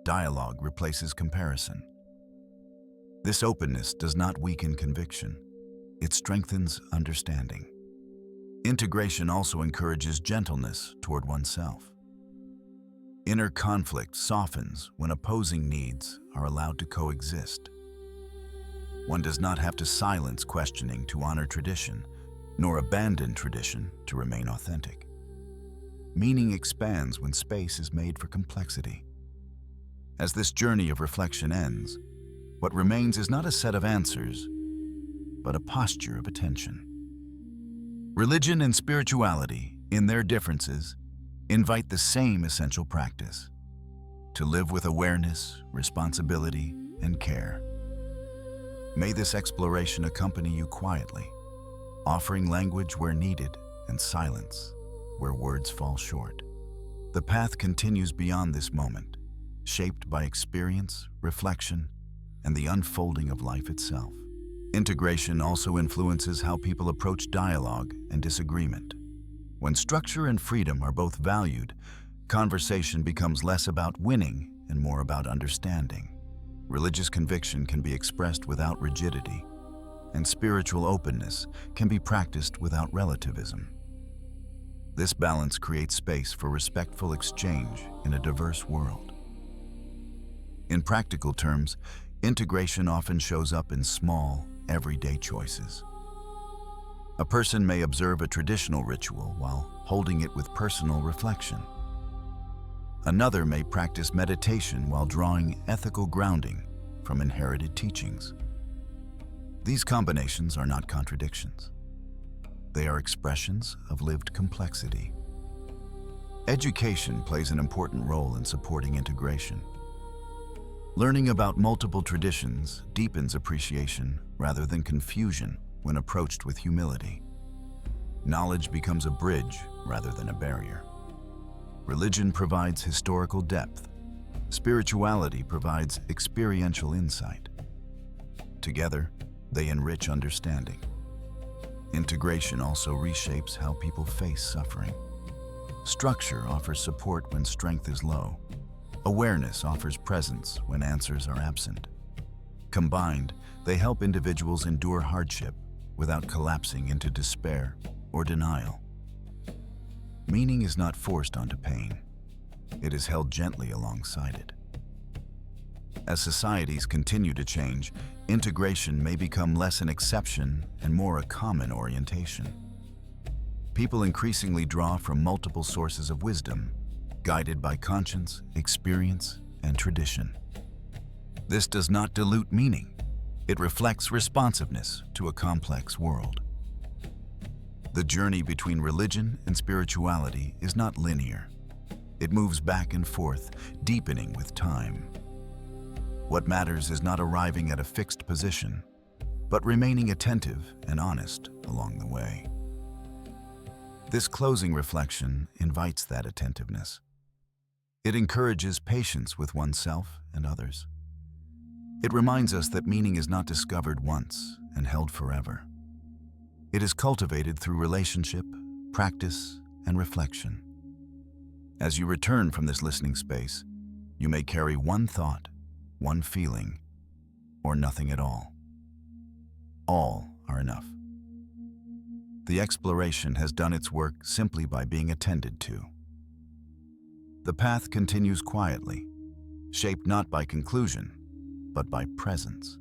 Dialogue replaces comparison. This openness does not weaken conviction. It strengthens understanding. Integration also encourages gentleness toward oneself. Inner conflict softens when opposing needs are allowed to coexist. One does not have to silence questioning to honor tradition, nor abandon tradition to remain authentic. Meaning expands when space is made for complexity. As this journey of reflection ends, what remains is not a set of answers, but a posture of attention. Religion and spirituality, in their differences, invite the same essential practice: to live with awareness, responsibility, and care. May this exploration accompany you quietly, offering language where needed and silence where words fall short. The path continues beyond this moment, shaped by experience, reflection, and the unfolding of life itself. Integration also influences how people approach dialogue and disagreement. When structure and freedom are both valued, conversation becomes less about winning and more about understanding. Religious conviction can be expressed without rigidity, and spiritual openness can be practiced without relativism. This balance creates space for respectful exchange in a diverse world. In practical terms, integration often shows up in small, everyday choices. A person may observe a traditional ritual while holding it with personal reflection. Another may practice meditation while drawing ethical grounding from inherited teachings. These combinations are not contradictions. They are expressions of lived complexity. Education plays an important role in supporting integration. Learning about multiple traditions deepens appreciation rather than confusion when approached with humility. Knowledge becomes a bridge rather than a barrier. Religion provides historical depth. Spirituality provides experiential insight. Together, they enrich understanding. Integration also reshapes how people face suffering. Structure offers support when strength is low. Awareness offers presence when answers are absent. Combined, they help individuals endure hardship without collapsing into despair or denial. Meaning is not forced onto pain. It is held gently alongside it. As societies continue to change, integration may become less an exception and more a common orientation. People increasingly draw from multiple sources of wisdom, guided by conscience, experience, and tradition. This does not dilute meaning. It reflects responsiveness to a complex world. The journey between religion and spirituality is not linear. It moves back and forth, deepening with time. What matters is not arriving at a fixed position, but remaining attentive and honest along the way. This closing reflection invites that attentiveness. It encourages patience with oneself and others. It reminds us that meaning is not discovered once and held forever. It is cultivated through relationship, practice, and reflection. As you return from this listening space, you may carry one thought, one feeling, or nothing at all. All are enough. The exploration has done its work simply by being attended to. The path continues quietly, shaped not by conclusion, but by presence.